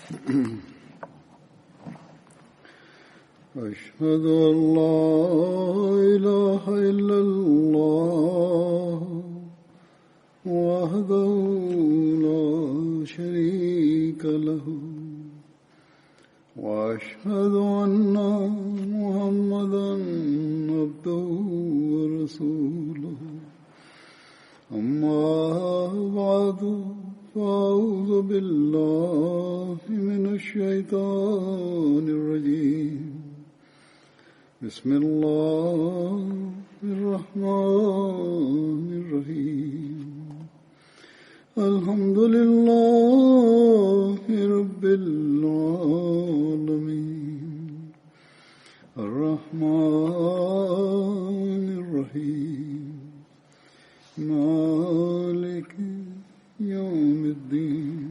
أشهد أن لا إله إلا الله وحده لا شريك له وأشهد أن محمدا عبده ورسوله أما بعد فأعوذ بالله من الشيطان الرجيم بسم الله الرحمن الرحيم الحمد لله رب العالمين الرحمن الرحيم مالك يوم الدين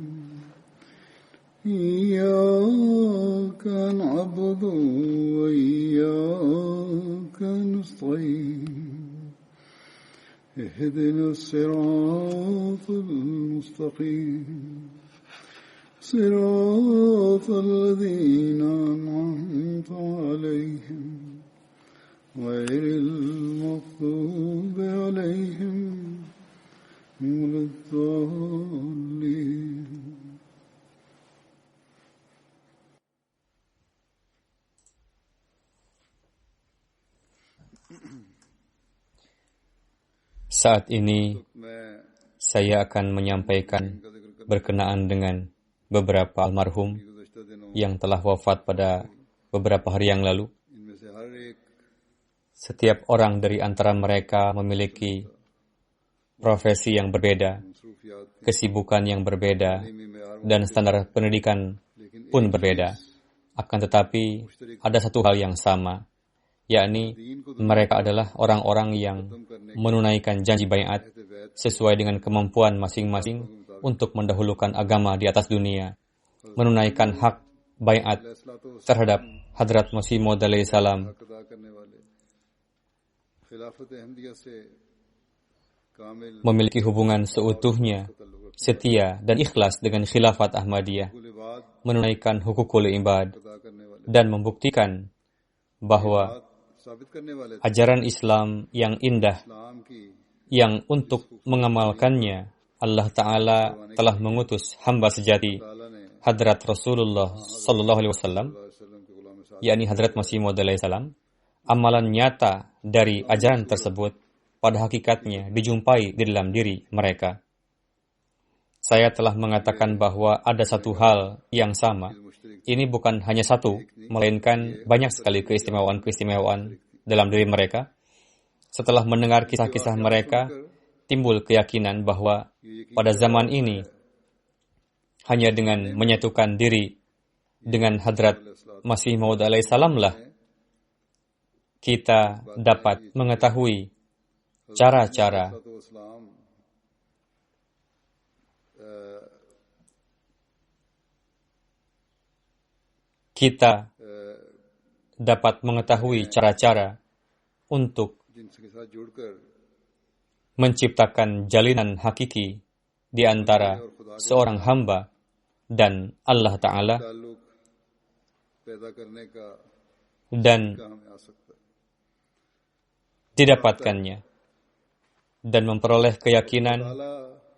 إياك نعبد وإياك نستعين اهدنا الصراط المستقيم صراط الذين أنعمت عليهم غير المغضوب عليهم ولا الضالين. Saat ini saya akan menyampaikan berkenaan dengan beberapa almarhum yang telah wafat pada beberapa hari yang lalu. Setiap orang dari antara mereka memiliki profesi yang berbeda, kesibukan yang berbeda, dan standar pendidikan pun berbeda. Akan tetapi ada satu hal yang sama, yakni mereka adalah orang-orang yang menunaikan janji baiat sesuai dengan kemampuan masing-masing untuk mendahulukan agama di atas dunia, menunaikan hak baiat terhadap Hadrat Masih Maud alaihi salam, memiliki hubungan seutuhnya, setia dan ikhlas dengan khilafat Ahmadiyah, menunaikan hukukul ibad, dan membuktikan bahwa ajaran Islam yang indah, yang untuk mengamalkannya Allah Ta'ala telah mengutus hamba sejati Hadrat Rasulullah Sallallahu Alaihi Wasallam, yakni Hadrat Masih Maud alaihi salam. Amalan nyata dari ajaran tersebut pada hakikatnya dijumpai di dalam diri mereka. Saya telah mengatakan bahwa ada satu hal yang sama. Ini bukan hanya satu, melainkan banyak sekali keistimewaan-keistimewaan dalam diri mereka. Setelah mendengar kisah-kisah mereka, timbul keyakinan bahwa pada zaman ini, hanya dengan menyatukan diri dengan Hadrat Masih Maud alaihi salam lah, kita dapat mengetahui cara-cara cara-cara untuk menciptakan jalinan hakiki di antara seorang hamba dan Allah Ta'ala, dan didapatkannya dan memperoleh keyakinan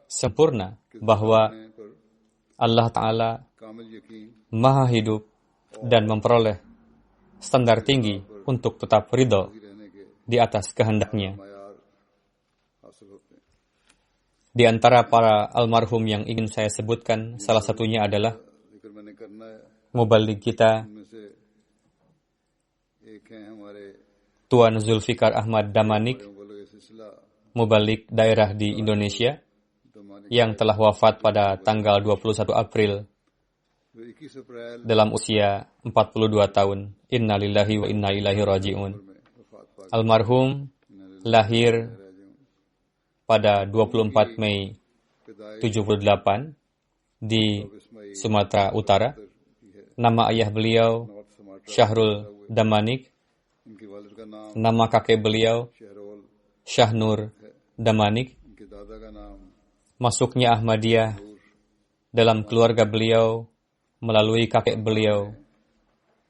sempurna bahwa Allah Ta'ala Maha Hidup dan memperoleh standar tinggi untuk tetap ridho di atas kehendaknya. Di antara para almarhum yang ingin saya sebutkan, salah satunya adalah muballigh kita, Tuan Zulfikar Ahmad Damanik, muballigh daerah di Indonesia, yang telah wafat pada tanggal 21 April dalam usia 42 tahun. Inna lillahi wa inna ilaihi raji'un. Almarhum lahir pada 24 Mei 78 di Sumatera Utara. Nama ayah beliau Syahrul Damanik. Nama kakek beliau Syahnur Damanik. Masuknya Ahmadiyah dalam keluarga beliau melalui kakek beliau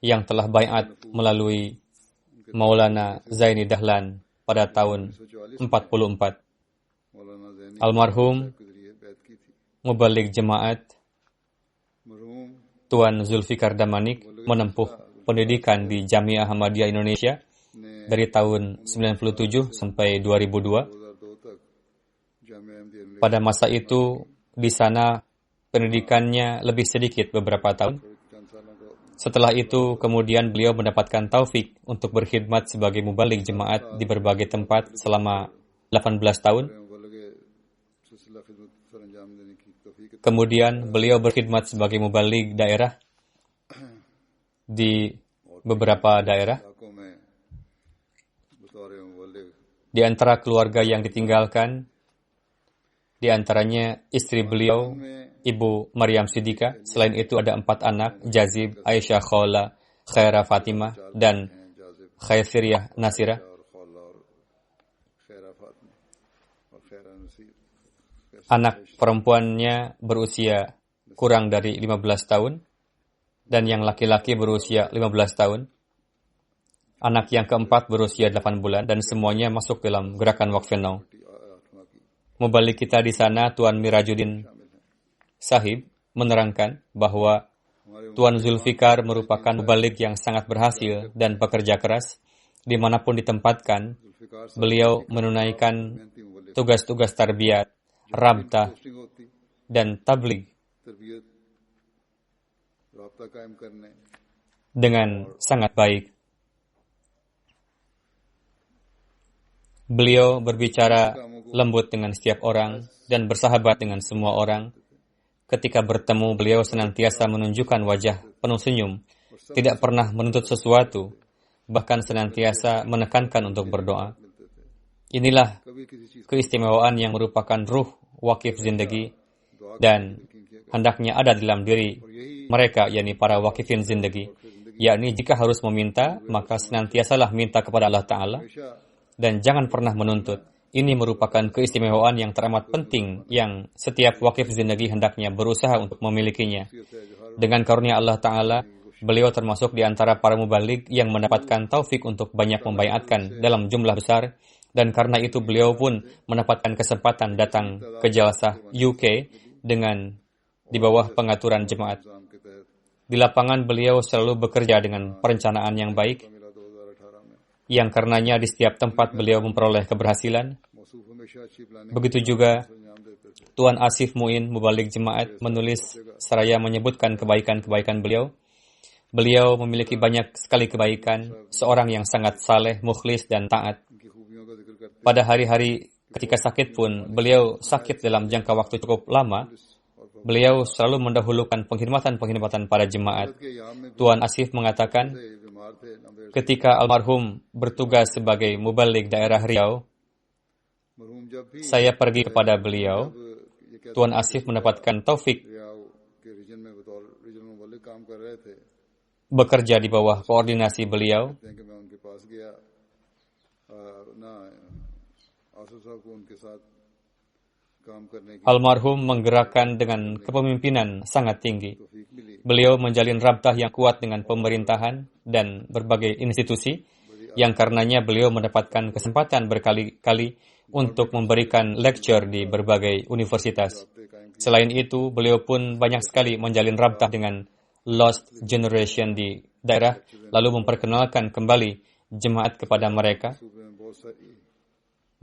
yang telah baiat melalui Maulana Zaini Dahlan pada tahun 44. मौलाना ज़ैनी Almarhum के जरिए बैत की थी। Mubalik Jemaat मरहूम Tuan Zulfikar Damanik menempuh pendidikan di Jamiah Ahmadiyah Indonesia ने dari tahun 97 sampai 2002. 2002 तक जामिया अहमदिया में Pada masa itu, di sana pendidikannya lebih sedikit beberapa tahun. चंद सालों को Setelah itu, kemudian beliau mendapatkan taufik untuk berkhidmat sebagai mubalik jemaat di berbagai tempat selama 18 tahun. बोले कि सिलसिला खिदमत सर अंजाम देने की तौफीक Kemudian beliau berkhidmat sebagai mubalik daerah di beberapa daerah. इलाकों में बतौर मुबल्लिग Di antara keluarga yang ditinggalkan, di antaranya istri beliau, Ibu Maryam Siddiqah. Selain itu ada 4 anak, Jazib, Aisyah Khola, Khaira Fatimah, dan Khairiyah Nasirah. और खौला और खैरा फातिमा और खैरा Naseer Anak perempuannya berusia kurang dari 15 tahun, dan yang laki-laki berusia 15 tahun. Anak yang keempat berusia 8 bulan, dan semuanya masuk dalam gerakan Waqf Now. Mubalik kita di sana, Tuan Mirajuddin Sahib, menerangkan bahwa Tuan Zulfikar merupakan mubalik yang sangat berhasil dan pekerja keras. Dimanapun ditempatkan, beliau menunaikan tugas-tugas tarbiyat, rabtah, posting होती dan tabligh तरबियत राब्ता कायम करने dengan sangat baik. Beliau berbicara lembut dengan setiap orang dan bersahabat dengan semua orang. Ketika bertemu, beliau senantiasa menunjukkan wajah penuh senyum, tidak pernah menuntut sesuatu, bahkan senantiasa menekankan untuk berdoa. Inilah कभी किसी चीज keistimewaan yang merupakan ruh wakif zindagi dan hendaknya ada dalam diri mereka, yakni para wakifin zindagi. Yakni jika harus meminta, maka senantiasalah minta kepada Allah Ta'ala dan jangan pernah menuntut. Ini merupakan keistimewaan yang teramat penting yang setiap wakif zindagi hendaknya berusaha untuk memilikinya. Dengan karunia Allah Ta'ala, beliau termasuk di antara para mubalik yang mendapatkan taufik untuk banyak membaiatkan dalam jumlah besar, dan karena itu beliau pun mendapatkan kesempatan datang ke Jalsah UK dengan di bawah pengaturan jemaat. निजाम के तहत Di lapangan beliau selalu bekerja dengan perencanaan yang baik, मिला 2018 में yang karenanya di setiap tempat beliau memperoleh keberhasilan. मौसूफ हमेशा अच्छी planning Begitu juga अंजाम देते थे Tuan Asif Muin, mubalik jemaat, menulis seraya menyebutkan kebaikan-kebaikan beliau. Beliau memiliki banyak sekali kebaikan, seorang yang sangat saleh, mukhlis, dan taat. उनकी खूबियों का जिक्र करते Pada hari-hari ketika sakit pun, beliau sakit dalam jangka waktu cukup lama. Beliau selalu mendahulukan penghormatan-penghormatan pada jemaat. के यहाँ में Tuan Asif mengatakan, बीमार थे number ketika almarhum bertugas sebagai mubalik daerah Riau, मरहूम जब भी saya pergi kepada beliau. ये कहते Tuan Asif mendapatkan taufik रियाव के रीजन में बतौर रीजनल मुबल्लिग काम कर रहे थे bekerja di bawah koordinasi beliau. कहते हैं कि मैं उनके पास गया ना आसफ साहब को उनके साथ काम करने की Almarhum menggerakkan dengan kepemimpinan sangat tinggi. तौफीक मिली Beliau menjalin rabtah yang kuat dengan pemerintahan dan berbagai institusi, yang karenanya beliau mendapatkan kesempatan berkali-kali untuk memberikan lecture di berbagai universitas. Selain itu, beliau pun banyak sekali menjalin rabtah dengan Lost Generation di daerah, lalu memperkenalkan kembali jemaat kepada mereka. सूबे में बहुत सारी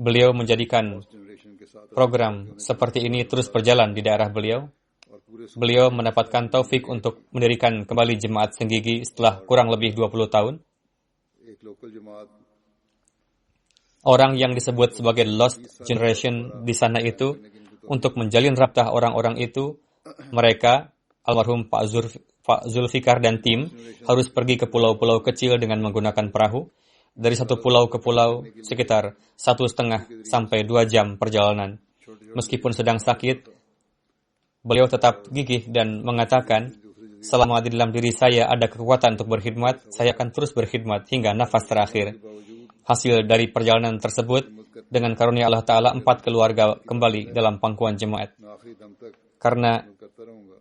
Beliau menjadikan generation के साथ program seperti ini terus berjalan di daerah beliau. और पूरे Beliau mendapatkan taufik untuk mendirikan kembali jemaat Senggigi setelah kurang lebih 20 tahun. एक लोकल जमात Orang yang disebut sebagai Lost Generation di sana itu, untuk menjalin rabtah orang-orang itu, mereka, almarhum Pak Zulfikar dan tim, harus pergi ke pulau-pulau kecil dengan menggunakan perahu. Dari satu pulau ke pulau, sekitar 1,5 sampai 2 jam perjalanan. Meskipun sedang sakit, beliau tetap gigih dan mengatakan, selama di dalam diri saya ada kekuatan untuk berkhidmat, saya akan terus berkhidmat hingga nafas terakhir. Hasil dari perjalanan tersebut, dengan karunia Allah Ta'ala, 4 keluarga kembali dalam pangkuan jemaat. आखिरी दम तक Karena करता रहूंगा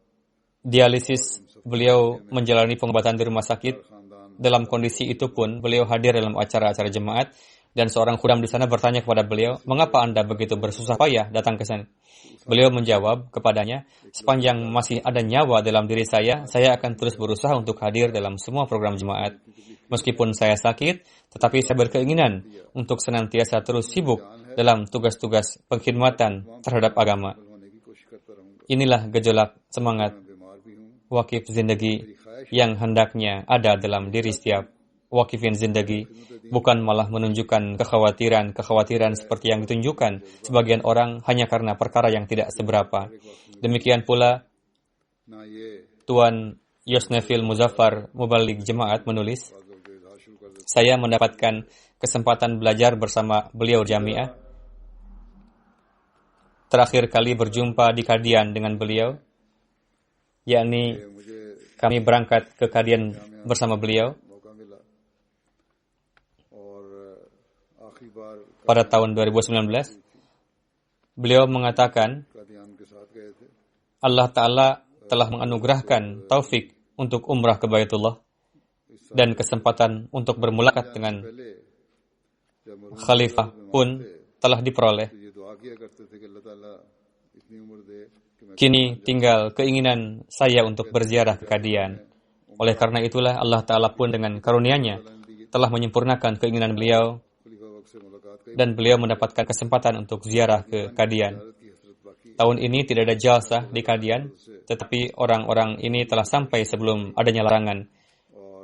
dialisis beliau menjalani pengobatan di rumah sakit. Dalam kondisi itu pun, beliau hadir dalam acara-acara jemaat, dan seorang khudam di sana bertanya kepada beliau, mengapa Anda begitu bersusah payah datang ke sana? Beliau menjawab kepadanya, sepanjang masih ada nyawa dalam diri saya akan terus berusaha untuk hadir dalam semua program jemaat. Meskipun saya sakit, tetapi saya berkeinginan untuk senantiasa terus sibuk dalam tugas-tugas pengkhidmatan terhadap agama. Inilah gejolak semangat wakif zindagi yang hendaknya ada dalam diri setiap wakifin zindagi, bukan malah menunjukkan kekhawatiran seperti yang ditunjukkan sebagian orang hanya karena perkara yang tidak seberapa. Demikian pula Tuan Yosnefil Muzaffar Mubalik Jemaat menulis, saya mendapatkan kesempatan belajar bersama beliau jamiah. Terakhir kali berjumpa di Kadian dengan beliau, yakni kami berangkat ke Kadian bersama beliau pada tahun 2019. Beliau mengatakan, Allah Ta'ala telah menganugerahkan taufik untuk umrah ke Baitullah dan kesempatan untuk bermulakat dengan khalifah pun telah diperoleh. Kini tinggal keinginan saya untuk berziarah ke Kadian. Oleh karena itulah Allah Ta'ala pun dengan karunia-Nya telah menyempurnakan keinginan beliau dan beliau mendapatkan kesempatan untuk ziarah ke Kadian. Tahun ini tidak ada jalsah di Kadian, tetapi orang-orang ini telah sampai sebelum adanya larangan.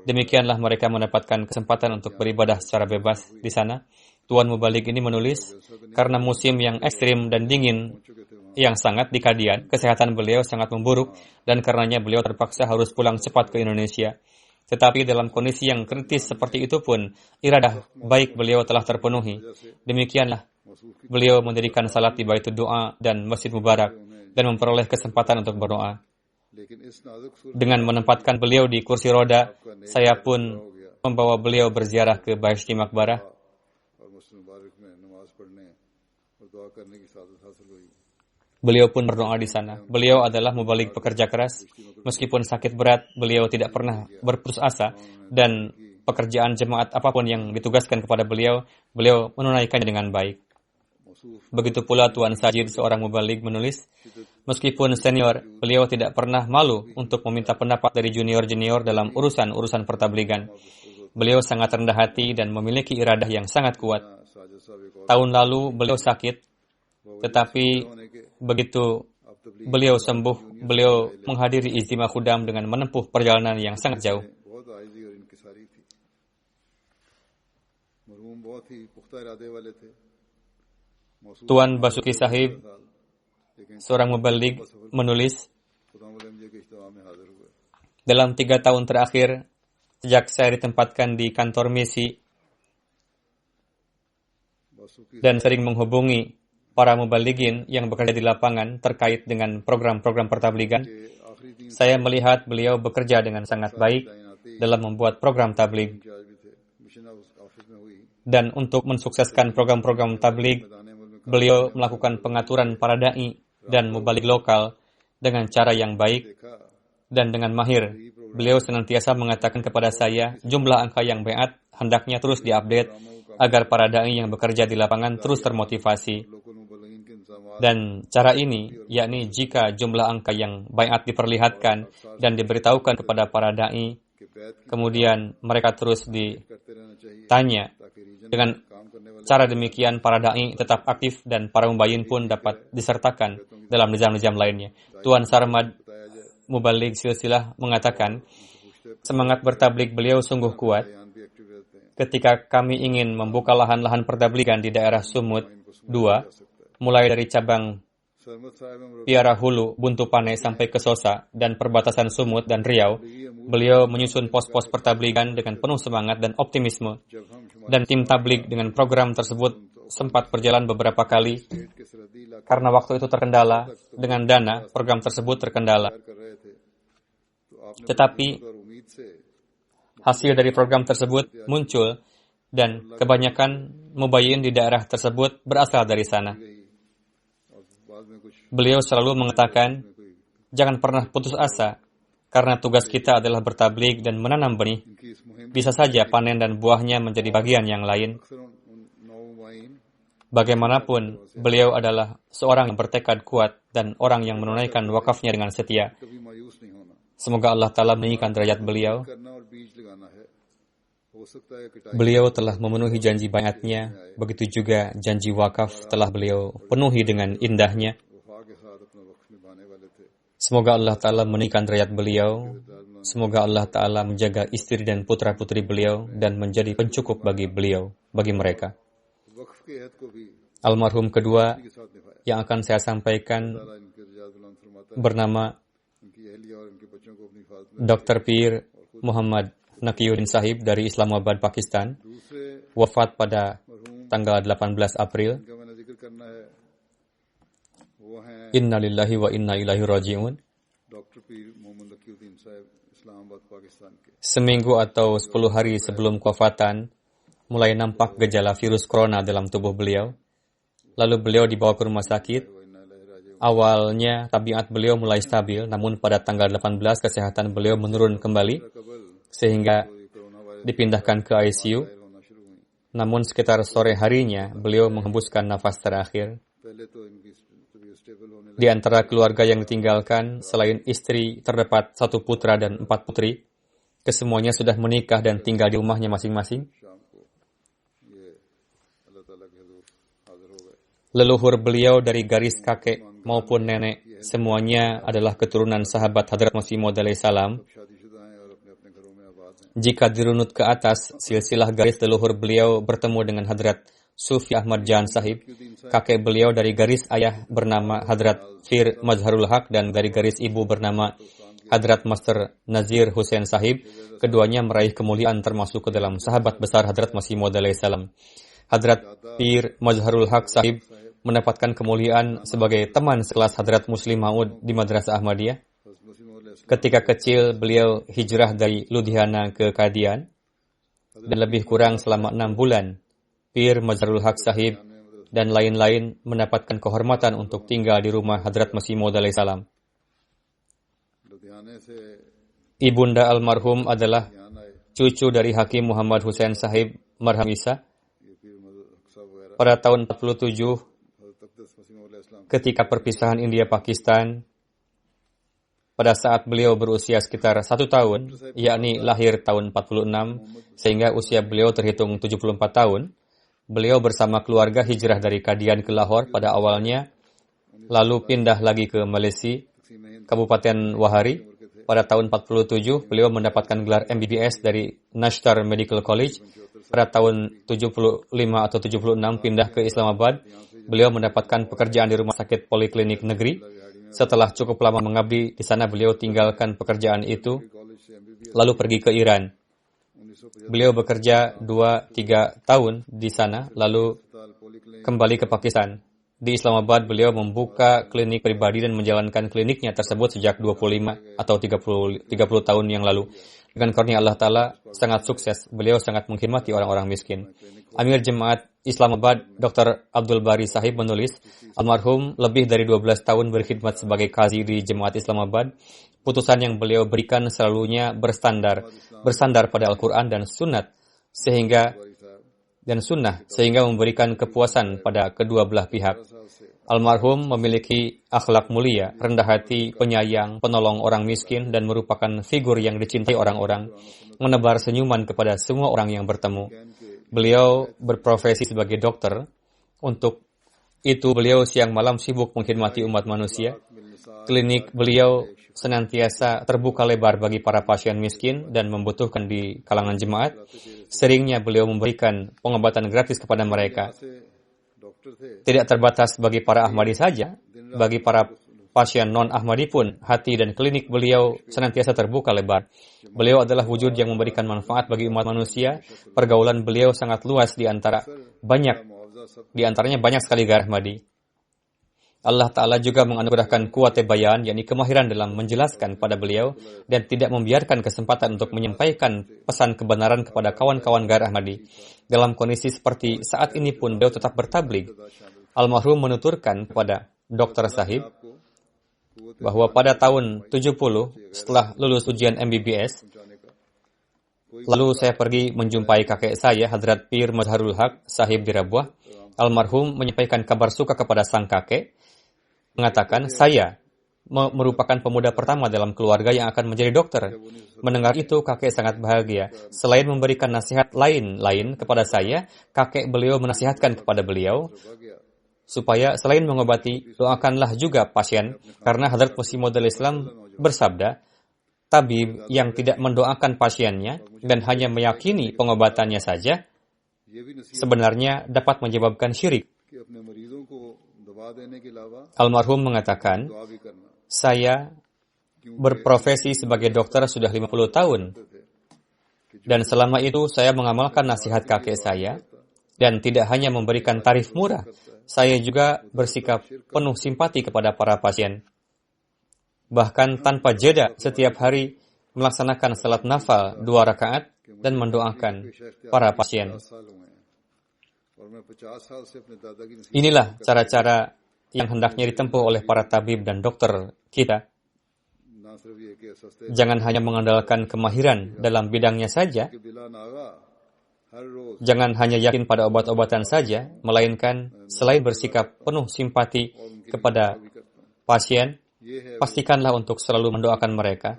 Demikianlah mereka mendapatkan kesempatan untuk beribadah secara bebas di sana. Tuan Mubalik ini menulis, karena musim yang ekstrim dan dingin yang sangat di Kadian, kesehatan beliau sangat memburuk dan karenanya beliau terpaksa harus pulang cepat ke Indonesia. Tetapi dalam kondisi yang kritis seperti itu pun, iradah baik beliau telah terpenuhi. Demikianlah, beliau mendirikan salat di Baitul Doa dan Masjid Mubarak dan memperoleh kesempatan untuk berdoa. Dengan menempatkan beliau di kursi roda, saya pun membawa beliau berziarah ke Bahishti Maqbarah. Beliau pun berdoa di sana. Beliau adalah mubalik pekerja keras. Meskipun sakit berat, beliau tidak pernah berputus asa dan pekerjaan jemaat apapun yang ditugaskan kepada beliau, beliau menunaikannya dengan baik. Begitu pula Tuan Sajid, seorang mubalik, menulis, meskipun senior, beliau tidak pernah malu untuk meminta pendapat dari junior-junior dalam urusan-urusan pertabligan. Beliau sangat rendah hati dan memiliki iradah yang sangat kuat. Tahun lalu beliau sakit, tetapi begitu beliau sembuh, beliau menghadiri Ijtima Khudam dengan menempuh perjalanan yang sangat jauh. Tuan Basuki Sahib, seorang mubalik, menulis, dalam 3 tahun terakhir, sejak saya ditempatkan di kantor misi dan sering menghubungi para mubaligin yang bekerja di lapangan terkait dengan program-program pertabligan, saya melihat beliau bekerja dengan sangat baik dalam membuat program tablig. Dan untuk mensukseskan program-program tablig, beliau melakukan pengaturan para da'i dan mubalik lokal dengan cara yang baik dan dengan mahir. Beliau senantiasa mengatakan kepada saya, jumlah angka yang bai'at hendaknya terus diupdate agar para da'i yang bekerja di lapangan terus termotivasi. Dan cara ini, yakni jika jumlah angka yang bai'at diperlihatkan dan diberitahukan kepada para da'i, kemudian mereka terus ditanya. Dengan cara demikian, para da'i tetap aktif dan para mubayyin pun dapat disertakan dalam nizam-nizam lainnya. Tuan Sarmad Mubalik Silsilah mengatakan, semangat bertablik beliau sungguh kuat. Ketika kami ingin membuka lahan-lahan pertabligan di daerah Sumut 2, mulai dari cabang Piara Hulu, Buntu Pane sampai ke Sosa dan perbatasan Sumut dan Riau, beliau menyusun pos-pos pertabligan dengan penuh semangat dan optimisme. Dan tim tablig dengan program tersebut sempat berjalan beberapa kali karena waktu itu terkendala dengan dana, program tersebut terkendala. Tetapi hasil dari program tersebut muncul dan kebanyakan mubayyin di daerah tersebut berasal dari sana. Beliau selalu mengatakan, jangan pernah putus asa Karena tugas kita adalah bertabligh dan menanam benih, इनकी इस मुहिम bisa saja panen dan buahnya menjadi bagian yang lain. अक्सर उन नौवाइन Bagaimanapun, beliau adalah seorang yang bertekad kuat dan orang yang menunaikan wakafnya dengan setia. कभी मायूस नहीं होना Semoga Allah Ta'ala meninggikan derajat beliau. करना और बीज लगाना है हो सकता है कि time Beliau telah memenuhi janji bayatnya, begitu juga janji wakaf telah beliau penuhi dengan indahnya. वफा के साथ अपना वक्त निभाने वाले थे Semoga Allah Ta'ala meninggikan derajat beliau. Semoga Allah Ta'ala menjaga istri dan putra-putri beliau dan menjadi pencukup bagi beliau, bagi mereka. वक्फ के अहद को भी Almarhum kedua के साथ निभाया yang akan saya sampaikan ताला इनके रजातुल्लाह फरमाता है bernama इनकी अहलिया और इनके बच्चों को अपनी हिफाजत में Dr. Pir Muhammad Nakiyuddin Sahib dari Islamabad, Pakistan, दूसरे wafat pada मरहूम tanggal 18 April. जिनका मैंने जिक्र करना है वो हैं Inna lillahi wa inna ilaihi raji'un. Doctor पीर मोहम्मद लकीउद्दीन साहब इस्लामाबाद पाकिस्तान के Seminggu atau 10 hari sebelum kewafatan, mulai nampak gejala virus corona dalam tubuh beliau. Lalu beliau dibawa ke rumah sakit. वो इन्ना इलाही राजिऊन Awalnya tabiat beliau mulai stabil, namun pada tanggal 18 kesehatan beliau menurun kembali कबल sehingga कोई corona virus dipindahkan ke ICU. जाहिर होना शुरू हुई Namun sekitar sore harinya beliau menghembuskan nafas terakhir. पहले तो इनकी तबीयत स्टेबल होने Di antara keluarga yang ditinggalkan, selain istri, terdapat 1 putra dan 4 putri. Kesemuanya sudah menikah dan tinggal di rumahnya masing-masing. शाम को ये अल्लाह ताला के हुजूर हाजिर हो गए Leluhur beliau dari garis kakek maupun nenek, semuanya adalah keturunan sahabat Hadrat Masih Maud alaihi salam. शादीशुदा हैं और अपने अपने घरों में आबाद हैं Jika dirunut ke atas, silsilah garis leluhur beliau bertemu dengan Hadrat Sufi Ahmad Jan Sahib. Kakek beliau dari garis ayah bernama Hadrat Fir Mazharul Haq dan dari garis ibu bernama Hadrat Master Nazir Hussain Sahib. Keduanya meraih kemuliaan termasuk ke dalam sahabat besar Hadrat Masih Maud alaihi salam. Hadrat Pir Mazharul Haq Sahib mendapatkan kemuliaan sebagai teman sekelas Hadrat Muslim Maud di Madrasah Ahmadiyah. हज़रत मसीह मौद Ketika kecil, beliau hijrah dari Ludhiana ke Qadian dan lebih kurang selama 6 bulan. Pir Mazharul Haq Sahib dan lain-lain mendapatkan kehormatan untuk tinggal di rumah Hadrat Masih Maud alaihi salam. लुधियाने से Ibunda almarhum adalah यहाँ आए cucu dari Hakim Muhammad Hussain Sahib Marham Isa. ये पीर मज़हब साहब वगैरह Pada tahun 47, हज़रत अक़दस मसीह मौद अलैहि सलाम ketika perpisahan India-Pakistan, pada saat beliau berusia sekitar 1 tahun, yakni lahir tahun 46, sehingga usia beliau terhitung 74 tahun, beliau bersama keluarga hijrah dari Qadian ke Lahore pada awalnya, lalu pindah lagi ke Malaysia, Kabupaten Wahari. Pada tahun 47, beliau mendapatkan gelar MBBS dari Nashtar Medical College. Pada tahun 75 atau 76 pindah ke Islamabad. Beliau mendapatkan pekerjaan di rumah sakit poliklinik negeri. Setelah cukup lama mengabdi di sana, beliau tinggalkan pekerjaan itu, lalu pergi ke Iran. Beliau bekerja 2-3 tahun di sana, lalu kembali ke Pakistan. Di Islamabad, beliau membuka klinik pribadi dan menjalankan kliniknya tersebut sejak 25 atau 30 tahun yang lalu. Dengan karunia Allah Ta'ala sangat sukses, beliau sangat menghormati orang-orang miskin. Amir Jemaat Islamabad, Dr. Abdul Bari Sahib menulis, almarhum lebih dari 12 tahun berkhidmat sebagai qazi di Jemaat Islamabad. Putusan yang beliau berikan selalunya bersandar pada Al-Quran dan Sunnah, sehingga memberikan kepuasan pada kedua belah pihak. Almarhum memiliki akhlak mulia, rendah hati, penyayang, penolong orang miskin, dan merupakan figur yang dicintai orang-orang, menebar senyuman kepada semua orang yang bertemu. Beliau berprofesi sebagai dokter. Untuk itu beliau siang malam sibuk mengkhidmati umat manusia. Klinik beliau senantiasa terbuka lebar bagi para pasien miskin dan membutuhkan di kalangan jemaat. Seringnya beliau memberikan pengobatan gratis kepada mereka. Tidak terbatas bagi para Ahmadi saja, bagi para pasien non-Ahmadi pun, hati dan klinik beliau senantiasa terbuka lebar. Beliau adalah wujud yang memberikan manfaat bagi umat manusia. Pergaulan beliau sangat luas di antaranya banyak sekali gairah Ahmadi. Allah Ta'ala juga menganugerahkan kuwat bayan, yakni kemahiran dalam menjelaskan pada beliau dan tidak membiarkan kesempatan untuk menyampaikan pesan kebenaran kepada kawan-kawan gairah Ahmadi. Dalam kondisi seperti saat ini pun beliau tetap bertabligh. Almarhum menuturkan kepada Dr. Sahib, bahwa pada tahun 70 setelah lulus ujian MBBS, lalu saya pergi menjumpai kakek saya, Hadrat Pir Mazharul Haq Sahib di Rabuah. Almarhum menyampaikan kabar suka kepada sang kakek, mengatakan, saya merupakan pemuda pertama dalam keluarga yang akan menjadi dokter. Mendengar itu, kakek sangat bahagia. Selain memberikan nasihat lain-lain kepada saya, kakek beliau menasihatkan kepada beliau, supaya selain mengobati, doakanlah juga pasien, karena Hadrat Masih Maud Islam bersabda, tabib yang tidak mendoakan pasiennya dan hanya meyakini pengobatannya saja, sebenarnya dapat menyebabkan syirik. Almarhum mengatakan, saya berprofesi sebagai dokter sudah 50 tahun, dan selama itu saya mengamalkan nasihat kakek saya, dan tidak hanya memberikan tarif murah, saya juga bersikap penuh simpati kepada para pasien. Bahkan tanpa jeda, setiap hari melaksanakan salat nafal 2 rakaat dan mendoakan para pasien. Inilah cara-cara yang hendaknya ditempuh oleh para tabib dan dokter kita. Jangan hanya mengandalkan kemahiran dalam bidangnya saja, jangan hanya yakin pada obat-obatan saja, melainkan selain bersikap penuh simpati kepada pasien, pastikanlah untuk selalu mendoakan mereka.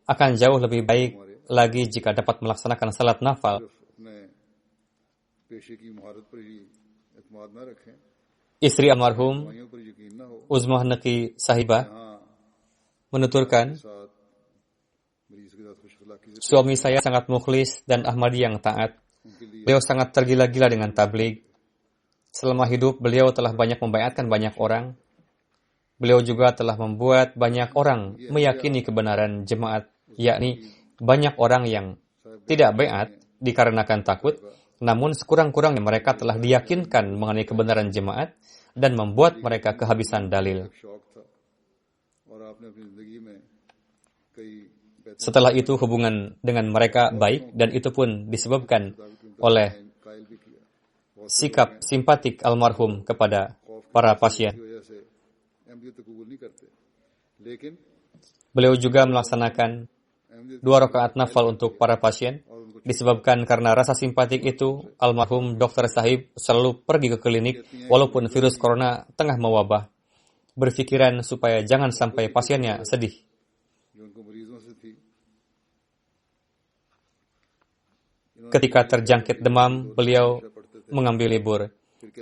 Akan jauh lebih baik lagi jika dapat melaksanakan salat nafal. Istri almarhum, Uzmah Naqi Sahibah, menuturkan, suami saya sangat mukhlis dan Ahmadi yang taat. Beliau sangat tergila-gila dengan tabligh. Selama hidup, beliau telah banyak membaiatkan banyak orang. Beliau juga telah membuat banyak orang meyakini kebenaran jemaat, yakni banyak orang yang tidak baiat dikarenakan takut, namun sekurang-kurangnya mereka telah diyakinkan mengenai kebenaran jemaat dan membuat mereka kehabisan dalil. Setelah itu hubungan dengan mereka baik, dan itu pun disebabkan oleh sikap simpatik almarhum kepada para pasien. Beliau juga melaksanakan 2 rakaat nafal untuk para pasien. Disebabkan karena rasa simpatik itu, almarhum Dr. Sahib selalu pergi ke klinik walaupun virus corona tengah mewabah, berfikiran supaya jangan sampai pasiennya sedih. Ketika terjangkit demam, beliau mengambil libur.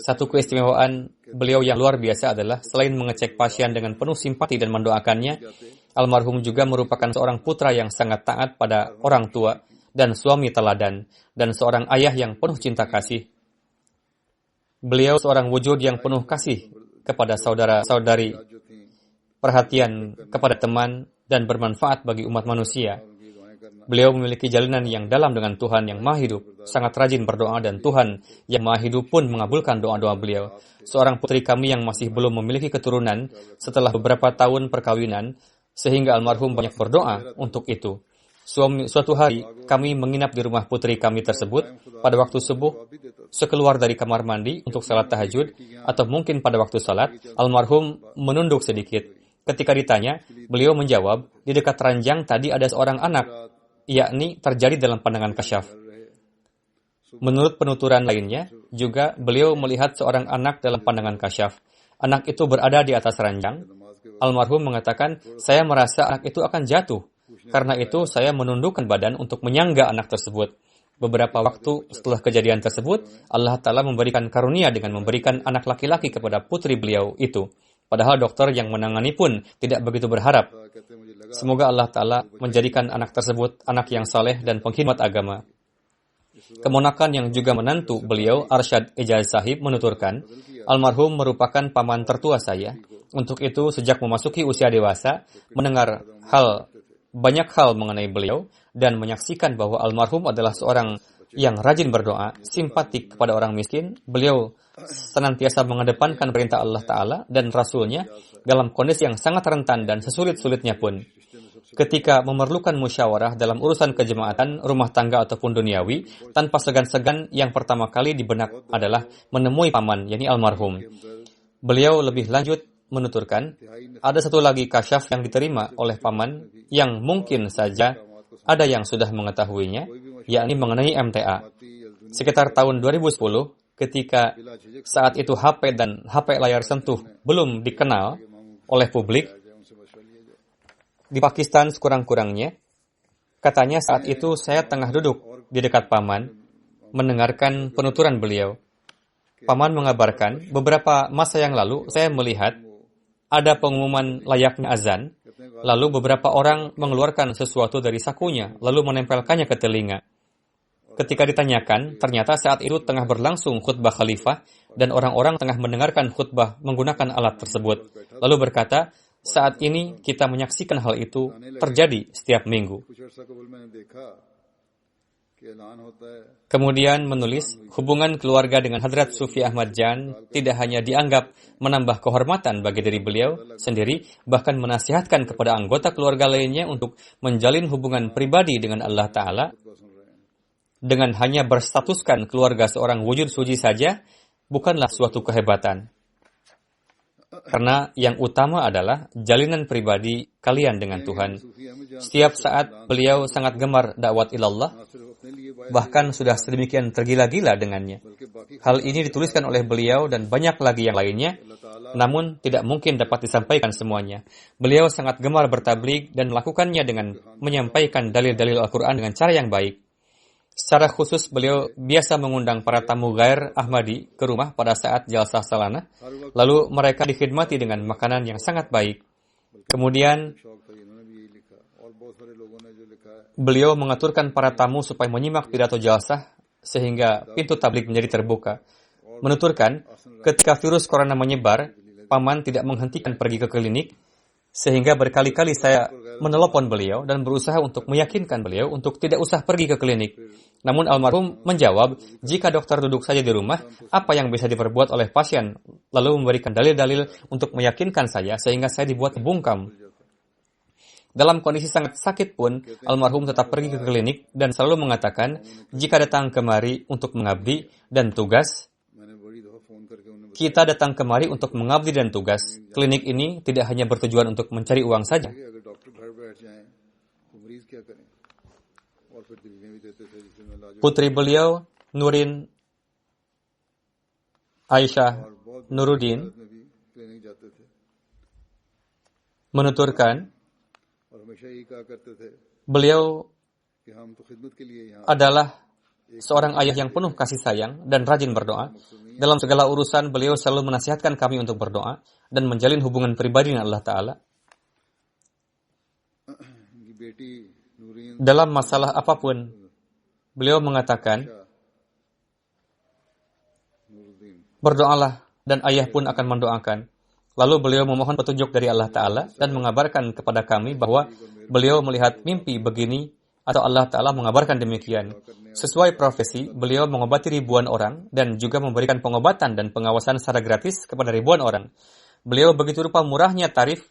Satu keistimewaan beliau yang luar biasa adalah selain mengecek pasien dengan penuh simpati dan mendoakannya, almarhum juga merupakan seorang putra yang sangat taat pada orang tua dan suami teladan, dan seorang ayah yang penuh cinta kasih. Beliau seorang wujud yang penuh kasih kepada saudara-saudari, perhatian kepada teman, dan bermanfaat bagi umat manusia. Beliau memiliki jalinan yang dalam dengan Tuhan yang Maha Hidup, sangat rajin berdoa, dan Tuhan yang Maha Hidup pun mengabulkan doa-doa beliau. Seorang putri kami yang masih belum memiliki keturunan setelah beberapa tahun perkawinan, sehingga almarhum banyak berdoa untuk itu. Suatu hari, kami menginap di rumah putri kami tersebut. Pada waktu subuh, sekeluar dari kamar mandi untuk salat tahajud, atau mungkin pada waktu salat, almarhum menunduk sedikit. Ketika ditanya, beliau menjawab, di dekat ranjang tadi ada seorang anak, yakni terjadi dalam pandangan kasyaf. Menurut penuturan lainnya, juga beliau melihat seorang anak dalam pandangan kasyaf. Anak itu berada di atas ranjang. Almarhum mengatakan, saya merasa anak itu akan jatuh. Karena itu, saya menundukkan badan untuk menyangga anak tersebut. Beberapa waktu setelah kejadian tersebut, Allah Ta'ala memberikan karunia dengan memberikan anak laki-laki kepada putri beliau itu. Padahal dokter yang menangani pun tidak begitu berharap. Semoga Allah Ta'ala menjadikan anak tersebut anak yang saleh dan pengkhidmat agama. Keponakan yang juga menantu beliau, Arsyad Ijaz Sahib, menuturkan, almarhum merupakan paman tertua saya. Untuk itu, sejak memasuki usia dewasa, mendengar banyak hal mengenai beliau, dan menyaksikan bahwa almarhum adalah seorang yang rajin berdoa, simpatik kepada orang miskin. Beliau senantiasa mengedepankan perintah Allah Ta'ala dan Rasulnya dalam kondisi yang sangat rentan dan sesulit-sulitnya pun. Ketika memerlukan musyawarah dalam urusan kejemaatan, rumah tangga ataupun duniawi, tanpa segan-segan yang pertama kali di benak adalah menemui paman, yakni almarhum. Beliau lebih lanjut menuturkan, ada satu lagi kasyaf yang diterima oleh paman yang mungkin saja ada yang sudah mengetahuinya, yakni mengenai MTA. Sekitar tahun 2010, ketika saat itu HP dan HP layar sentuh belum dikenal oleh publik, di Pakistan sekurang-kurangnya, katanya saat itu saya tengah duduk di dekat paman, mendengarkan penuturan beliau. Paman mengabarkan, beberapa masa yang lalu saya melihat ada pengumuman layaknya azan, lalu beberapa orang mengeluarkan sesuatu dari sakunya, lalu menempelkannya ke telinga. Ketika ditanyakan, ternyata saat itu tengah berlangsung khutbah khalifah, dan orang-orang tengah mendengarkan khutbah menggunakan alat tersebut. Lalu berkata, saat ini kita menyaksikan hal itu terjadi setiap minggu. Kemudian menulis, hubungan keluarga dengan Hadrat Sufi Ahmad Jan tidak hanya dianggap menambah kehormatan bagi diri beliau sendiri, bahkan menasihatkan kepada anggota keluarga lainnya untuk menjalin hubungan pribadi dengan Allah Ta'ala. Dengan hanya berstatuskan keluarga seorang wujud suci saja, bukanlah suatu kehebatan. Karena yang utama adalah jalinan pribadi kalian dengan Tuhan. Setiap saat beliau sangat gemar dakwat ilallah, bahkan sudah sedemikian tergila-gila dengannya. Hal ini dituliskan oleh beliau dan banyak lagi yang lainnya, namun tidak mungkin dapat disampaikan semuanya. Beliau sangat gemar bertabligh dan melakukannya dengan menyampaikan dalil-dalil Al-Quran dengan cara yang baik. Secara khusus, beliau biasa mengundang para tamu Ghair Ahmadi ke rumah pada saat jalsah salanah, lalu mereka dikhidmati dengan makanan yang sangat baik. Kemudian, beliau mengaturkan para tamu supaya menyimak pidato jalsah, sehingga pintu tabligh menjadi terbuka. Menuturkan, ketika virus corona menyebar, paman tidak menghentikan pergi ke klinik, sehingga berkali-kali saya menelepon beliau dan berusaha untuk meyakinkan beliau untuk tidak usah pergi ke klinik. Namun almarhum menjawab, jika dokter duduk saja di rumah, apa yang bisa diperbuat oleh pasien? Lalu memberikan dalil-dalil untuk meyakinkan saya, sehingga saya dibuat bungkam. Dalam kondisi sangat sakit pun, almarhum tetap pergi ke klinik dan selalu mengatakan, jika datang kemari untuk mengabdi dan tugas, kita datang kemari untuk mengabdi dan tugas. Klinik ini tidak hanya bertujuan untuk mencari uang saja. Putri beliau, Nurin Aisyah Nuruddin, menuturkan, beliau adalah seorang ayah yang penuh kasih sayang dan rajin berdoa. Dalam segala urusan, beliau selalu menasihatkan kami untuk berdoa dan menjalin hubungan pribadi dengan Allah Ta'ala. Dalam masalah apapun, beliau mengatakan, berdoalah dan ayah pun akan mendoakan. Lalu beliau memohon petunjuk dari Allah Ta'ala dan mengabarkan kepada kami bahwa beliau melihat mimpi begini atau Allah Ta'ala mengabarkan demikian. Sesuai profesi, beliau mengobati ribuan orang dan juga memberikan pengobatan dan pengawasan secara gratis kepada ribuan orang. Beliau begitu rupa murahnya tarif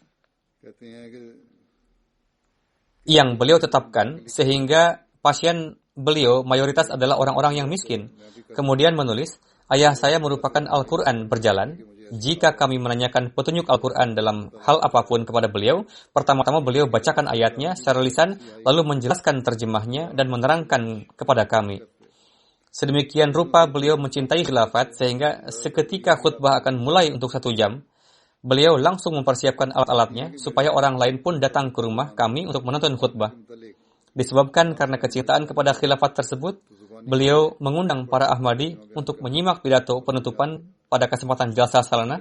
yang beliau tetapkan sehingga pasien beliau mayoritas adalah orang-orang yang miskin. Kemudian menulis, ayah saya merupakan Al-Quran berjalan. Jika kami menanyakan petunjuk Al-Quran dalam hal apapun kepada beliau, pertama-tama beliau bacakan ayatnya secara lisan, lalu menjelaskan terjemahnya dan menerangkan kepada kami. Sedemikian rupa beliau mencintai khilafat sehingga seketika khutbah akan mulai untuk 1 jam, beliau langsung mempersiapkan alat-alatnya supaya orang lain pun datang ke rumah kami untuk menonton khutbah. Disebabkan karena kecintaan kepada khilafat tersebut, beliau mengundang para Ahmadi untuk menyimak pidato penutupan pada kesempatan jalsah salanah.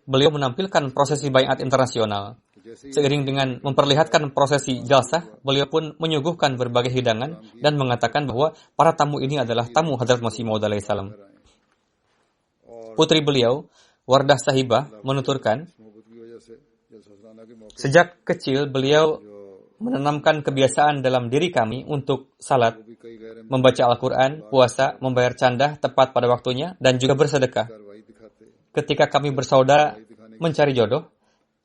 Beliau menampilkan prosesi baiat internasional. Seiring dengan memperlihatkan prosesi jalsah, beliau pun menyuguhkan berbagai hidangan dan mengatakan bahwa para tamu ini adalah tamu Hadrat Masih Maud alaihissalam. Putri beliau, Wardah Sahibah, menuturkan, sejak kecil beliau menanamkan kebiasaan dalam diri kami untuk salat, membaca Al-Quran, puasa, membayar candah tepat pada waktunya, dan juga bersedekah. Ketika kami bersaudara mencari jodoh,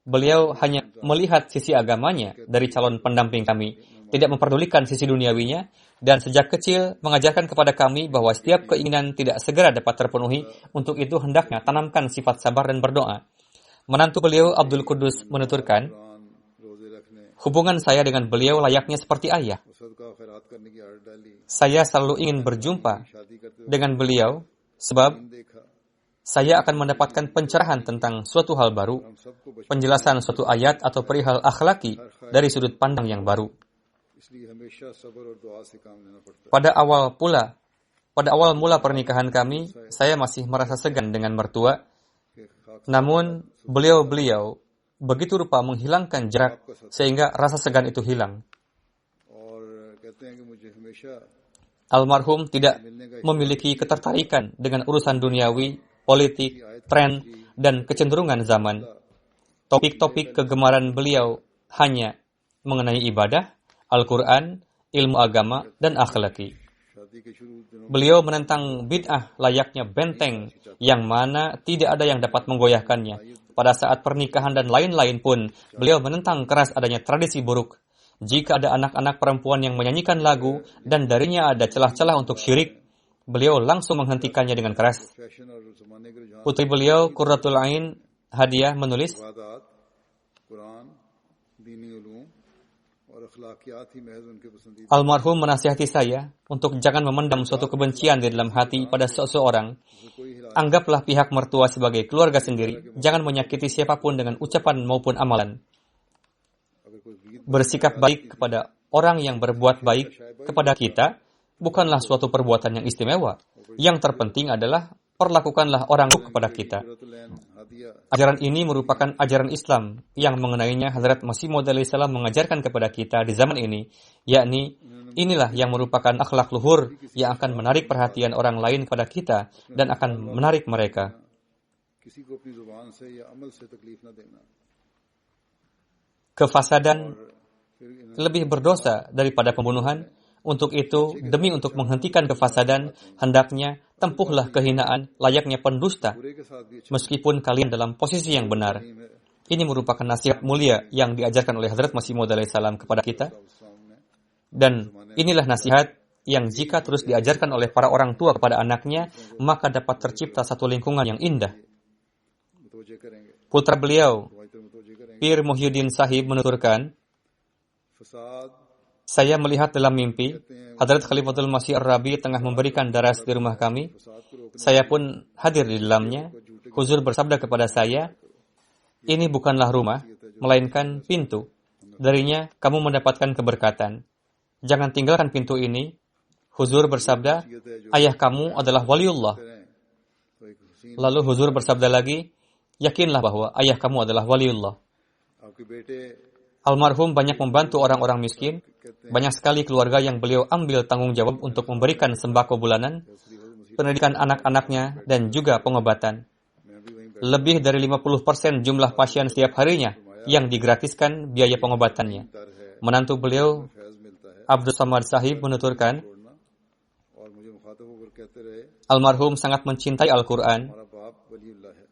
beliau hanya melihat sisi agamanya dari calon pendamping kami, tidak memperdulikan sisi duniawinya, dan sejak kecil mengajarkan kepada kami bahwa setiap keinginan tidak segera dapat terpenuhi, untuk itu hendaknya tanamkan sifat sabar dan berdoa. Menantu beliau Abdul Qudus menuturkan, Quran रोजे रखने hubungan saya dengan beliau layaknya seperti ayah. और सदका खैरात करने की आदत डाली। Saya selalu ingin berjumpa शादी करते हुए dengan beliau sebab देखा saya akan mendapatkan pencerahan tentang suatu hal baru, हम सबको बचपन penjelasan suatu ayat atau perihal akhlaki dari sudut pandang yang baru. इसलिए हमेशा सब्र और दुआ से काम लेना पड़ता है। Pada awal mula pernikahan kami, saya masih merasa segan dengan mertua, कि खाक namun beliau begitu rupa menghilangkan jarak sehingga rasa segan itu hilang. और कहते हैं कि मुझे हमेशा Almarhum tidak memiliki ketertarikan dengan urusan duniawi, politik, tren, dan kecenderungan zaman. Topik-topik kegemaran beliau hanya mengenai ibadah, Al-Quran, ilmu agama, dan akhlaki. शादी के शुरू दिनों Beliau menentang bid'ah layaknya benteng yang mana tidak ada yang dapat menggoyahkannya. Pada saat pernikahan dan lain-lain pun, beliau menentang keras adanya tradisi buruk. Jika ada anak-anak perempuan yang menyanyikan lagu dan darinya ada celah-celah untuk syirik, beliau langsung menghentikannya dengan keras. Fashion और जमाने के रुझान Putri beliau, Qurratul Ain Hadiah, menulis, इबादत कुरान दीनी उलूम और अखलाकियात ही महज उनके पसंदीदा almarhum menasihati saya untuk jangan memendam suatu kebencian di dalam hati pada seseorang. कोई हिला Anggaplah pihak mertua sebagai keluarga sendiri. Jangan menyakiti siapapun dengan ucapan maupun amalan. अगर कोई गीत Bersikap baik kepada orang yang berbuat baik kepada kita bukanlah suatu perbuatan yang istimewa. Yang terpenting adalah perlakukanlah orang buruk kepada kita. Quran हदिया Ajaran ini merupakan ajaran Islam yang mengenainya Hazrat Masih Maud alaihissalam mengajarkan kepada kita di zaman ini, yakni inilah yang merupakan akhlak luhur yang akan menarik perhatian orang lain kepada kita dan akan menarik mereka. किसी को अपनी जुबान से या अमल से तकलीफ न देना। Kefasadan फिर इन lebih berdosa daripada pembunuhan. Untuk itu, demi untuk menghentikan kefasadan, hendaknya tempuhlah kehinaan layaknya pendusta, बुरे के साथ भी meskipun kalian dalam posisi yang benar. नहीं है Ini merupakan nasihat mulia yang diajarkan oleh Hazrat Masih Maud alaihissalam kepada kita. सामने Dan inilah nasihat yang jika terus diajarkan oleh para orang tua kepada anaknya, maka dapat tercipta satu lingkungan yang indah. मुतवज्जे करेंगे Putra beliau, दुआई तो मुतवज्जे करेंगे। Pir Muhyiddin Sahib menuturkan, फसाद saya melihat dalam mimpi, Hadrat Khalifatul Masih Ar-Rabi tengah memberikan daras di rumah kami. फसाद को रोकने Saya pun hadir di dalamnya. Huzur bersabda kepada saya, ini bukanlah rumah, melainkan pintu. Darinya kamu mendapatkan keberkatan. Jangan tinggalkan pintu ini. Huzur bersabda, ayah kamu adalah waliullah. रहें तो एक Hussain Lalu Huzur bersabda lagi, yakinlah bahwa ayah kamu adalah waliullah. आपके बेटे Almarhum banyak membantu orang-orang miskin. Banyak sekali keluarga yang beliau ambil tanggung jawab untuk memberikan sembako bulanan, pendidikan anak-anaknya, dan juga pengobatan. मैं भी वहीं Lebih dari 50% jumlah pasien setiap harinya yang digratiskan biaya pengobatannya. बैठा है Menantu beliau, Faiz मिलता है Abdul Samad Sahib, menuturkan, छोड़ना और मुझे मुखातब होकर कहते रहे almarhum sangat mencintai Al-Quran. हमारा बाप वलीउल्लाह है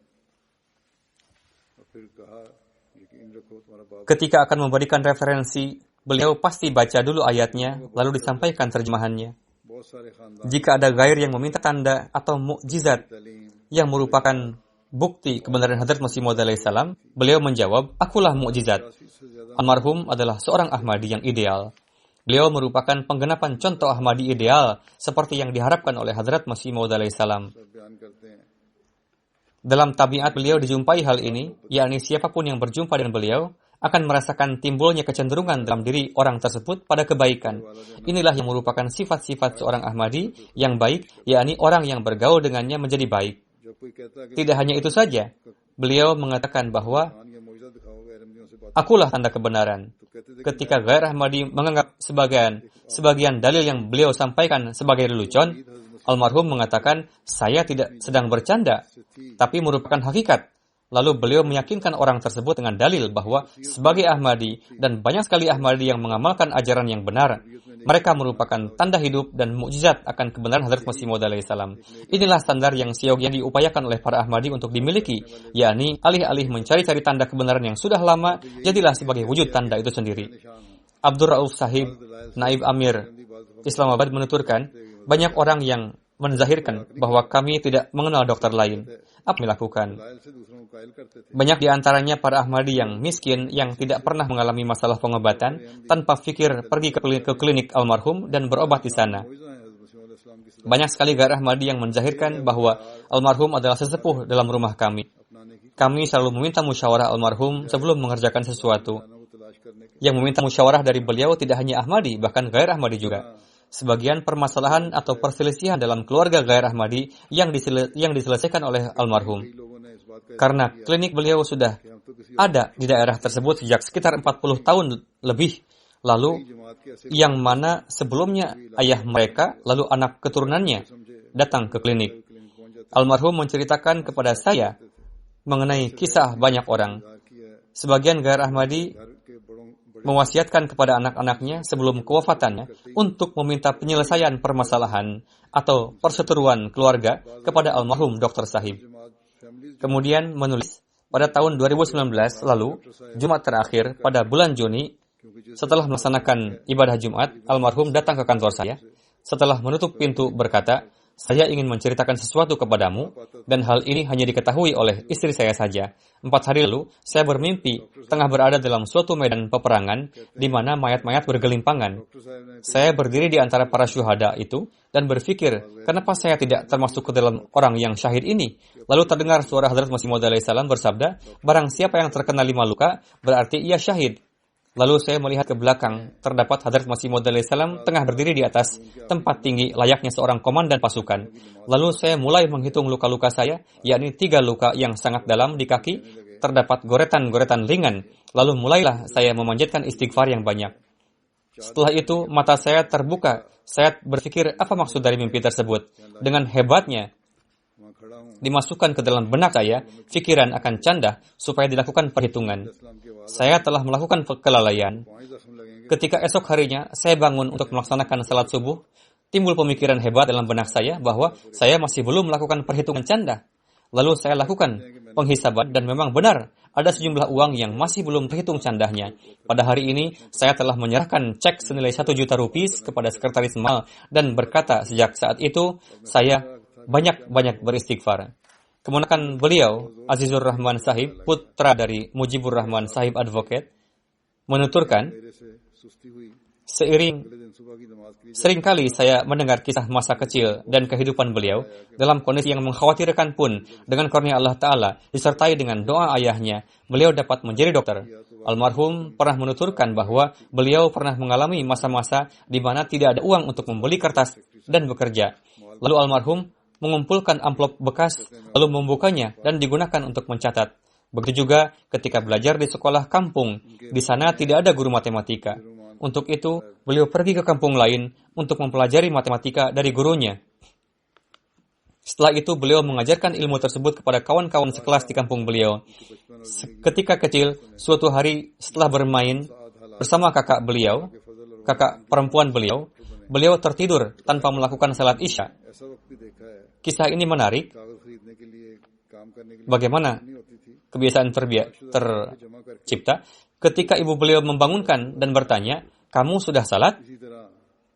और फिर कहा यकीन रखो तुम्हारा बाप Ketika akan memberikan referensi, beliau pasti baca dulu ayatnya, lalu disampaikan terjemahannya. बहुत सारे खानदान Jika ada gair yang meminta tanda atau mukjizat तालीम yang merupakan bukti kebenaran Hadrat Masih Maud alaihissalam, beliau menjawab, akulah mukjizat. से ज्यादा Almarhum adalah seorang Ahmadi yang ideal. Beliau merupakan penggenapan contoh Ahmadi ideal seperti yang diharapkan oleh Hadrat Masih Maud alaihissalam. बयान करते हैं Dalam tabiat beliau dijumpai hal ini, yakni siapapun yang berjumpa dengan beliau akan merasakan timbulnya kecenderungan dalam diri orang tersebut pada kebaikan. Inilah yang merupakan sifat-sifat seorang Ahmadi yang baik, yakni orang yang bergaul dengannya menjadi baik. जब कोई कहता है कि Tidak hanya itu saja, beliau mengatakan bahwa Quran या मौजूदा दिखाओ गैर अहमदियों से बात akulah tanda kebenaran. तो कहते थे Ketika Ghair Ahmadi menganggap sebagian dalil yang beliau sampaikan sebagai lelucon, almarhum mengatakan, saya tidak sedang bercanda, tapi merupakan hakikat. Lalu beliau meyakinkan orang tersebut dengan dalil bahwa sebagai Ahmadi dan banyak sekali Ahmadi yang mengamalkan ajaran yang benar, mereka merupakan tanda hidup dan mukjizat akan kebenaran Hadrat Masih Maud alaihissalam. Inilah standar yang siogianya diupayakan oleh para Ahmadi untuk dimiliki, yakni alih-alih mencari-cari tanda kebenaran yang sudah lama, jadilah sebagai wujud tanda itu sendiri. Abdur Rauf Sahib, Naib Amir, Islamabad menuturkan, banyak orang yang menzahirkan bahwa kami tidak mengenal dokter lain. Apa yang dilakukan? दलाइल से दूसरों को कायल करते थे। Banyak di antaranya para Ahmadi yang miskin yang tidak pernah mengalami masalah pengobatan tanpa pikir pergi ke klinik almarhum dan berobat di sana. मुइज़ा हैं हज़रत मसीह मौला इस्लाम की सदा Banyak sekali gair Ahmadi yang menzahirkan bahwa almarhum adalah sesepuh dalam rumah kami. अपनाने की Kami selalu meminta musyawarah almarhum sebelum mengerjakan sesuatu. खाना को तलाश करने के Yang meminta musyawarah dari beliau tidak hanya Ahmadi, bahkan gair Ahmadi juga. Sebagian permasalahan atau perselisihan dalam keluarga gair Ahmadi yang diselesaikan oleh almarhum. कई लोगों ने इस बात का Karena klinik beliau sudah हम तो किसी ada di daerah tersebut sejak sekitar 40 tahun lebih lalu, जमात के ऐसे yang mana sebelumnya ayah mereka lalu anak keturunannya datang ke klinik. Clinic पहुंच जाते Almarhum menceritakan kepada saya mengenai kisah banyak orang. की है Sebagian gair Ahmadi घर के बड़ों बड़े mewasiatkan kepada anak-anaknya sebelum kewafatannya untuk meminta penyelesaian permasalahan atau perseteruan keluarga kepada almarhum Dr. Sahib. जमात families Kemudian menulis, pada tahun 2019 lalu, Jumat terakhir pada bulan Juni, क्योंकि जिस setelah melaksanakan ibadah Jumat, almarhum datang ke kantor saya. Setelah menutup pintu berkata, saya ingin menceritakan sesuatu kepadamu, dan hal ini hanya diketahui oleh istri saya saja. 4 hari lalu, saya bermimpi tengah berada dalam suatu medan peperangan di mana mayat-mayat bergelimpangan. Doctor साहब ने Saya berdiri di antara para syuhada itu dan berpikir, kenapa saya tidak termasuk ke dalam orang yang syahid ini? Lalu terdengar suara Hadrat Masih Maud alaihissalam bersabda, barang siapa yang terkena 5 luka, berarti ia syahid. Lalu saya melihat ke belakang, terdapat Hadrat Masih Maud alaihissalam tengah berdiri di atas tempat tinggi layaknya seorang komandan pasukan. Lalu saya mulai menghitung luka-luka saya, yakni 3 luka yang sangat dalam di kaki, terdapat goretan-goretan ringan. Lalu mulailah saya memanjatkan istighfar yang banyak. Setelah itu, mata saya terbuka. Saya berpikir, apa maksud dari mimpi tersebut? Dengan hebatnya, वहाँ खड़ा हूँ dimasukkan ke dalam benak saya, pikiran akan canda supaya dilakukan perhitungan. इस्लाम की आवाज़ Saya telah melakukan kelalaian. 5 जख्म लगेंगे Ketika esok harinya saya bangun untuk melaksanakan salat subuh, timbul pemikiran hebat dalam benak saya bahwa saya masih belum melakukan perhitungan canda. Lalu saya lakukan penghisaban dan memang benar, ada sejumlah uang yang masih belum terhitung candahnya. Pada hari ini, saya telah menyerahkan cek senilai 1 juta rupiah kepada sekretaris mal dan berkata sejak saat itu, saya banyak-banyak beristighfar. Kemudian beliau, Azizur Rahman Sahib, putra dari Mujibur Rahman Sahib Advocate, menuturkan, मेरे से सुस्ती हुई seiring अगले दिन सुबह की नमाज के लिए seringkali saya mendengar kisah masa kecil dan kehidupan beliau dalam kondisi yang mengkhawatirkan pun dengan karunia Allah Ta'ala disertai dengan doa ayahnya, beliau dapat menjadi dokter. Almarhum pernah menuturkan bahwa beliau pernah mengalami masa-masa di mana tidak ada uang untuk membeli kertas dan bekerja. Lalu almarhum mengumpulkan amplop bekas lalu membukanya dan digunakan untuk mencatat. Begitu juga ketika belajar di sekolah kampung, di sana tidak ada guru matematika. Untuk itu, beliau pergi ke kampung lain untuk mempelajari matematika dari gurunya. Setelah itu, beliau mengajarkan ilmu tersebut kepada kawan-kawan sekelas di kampung beliau. Ketika kecil, suatu hari setelah bermain bersama kakak beliau, kakak perempuan beliau, beliau tertidur tanpa melakukan salat isya. ऐसा वक्त भी देखा है Kisah ini menarik, कागज खरीदने के लिए काम करने के लिए bagaimana नहीं होती थी kebiasaan जमा करके tercipta. Ketika ibu beliau membangunkan dan bertanya, kamu sudah salat? इसी तरह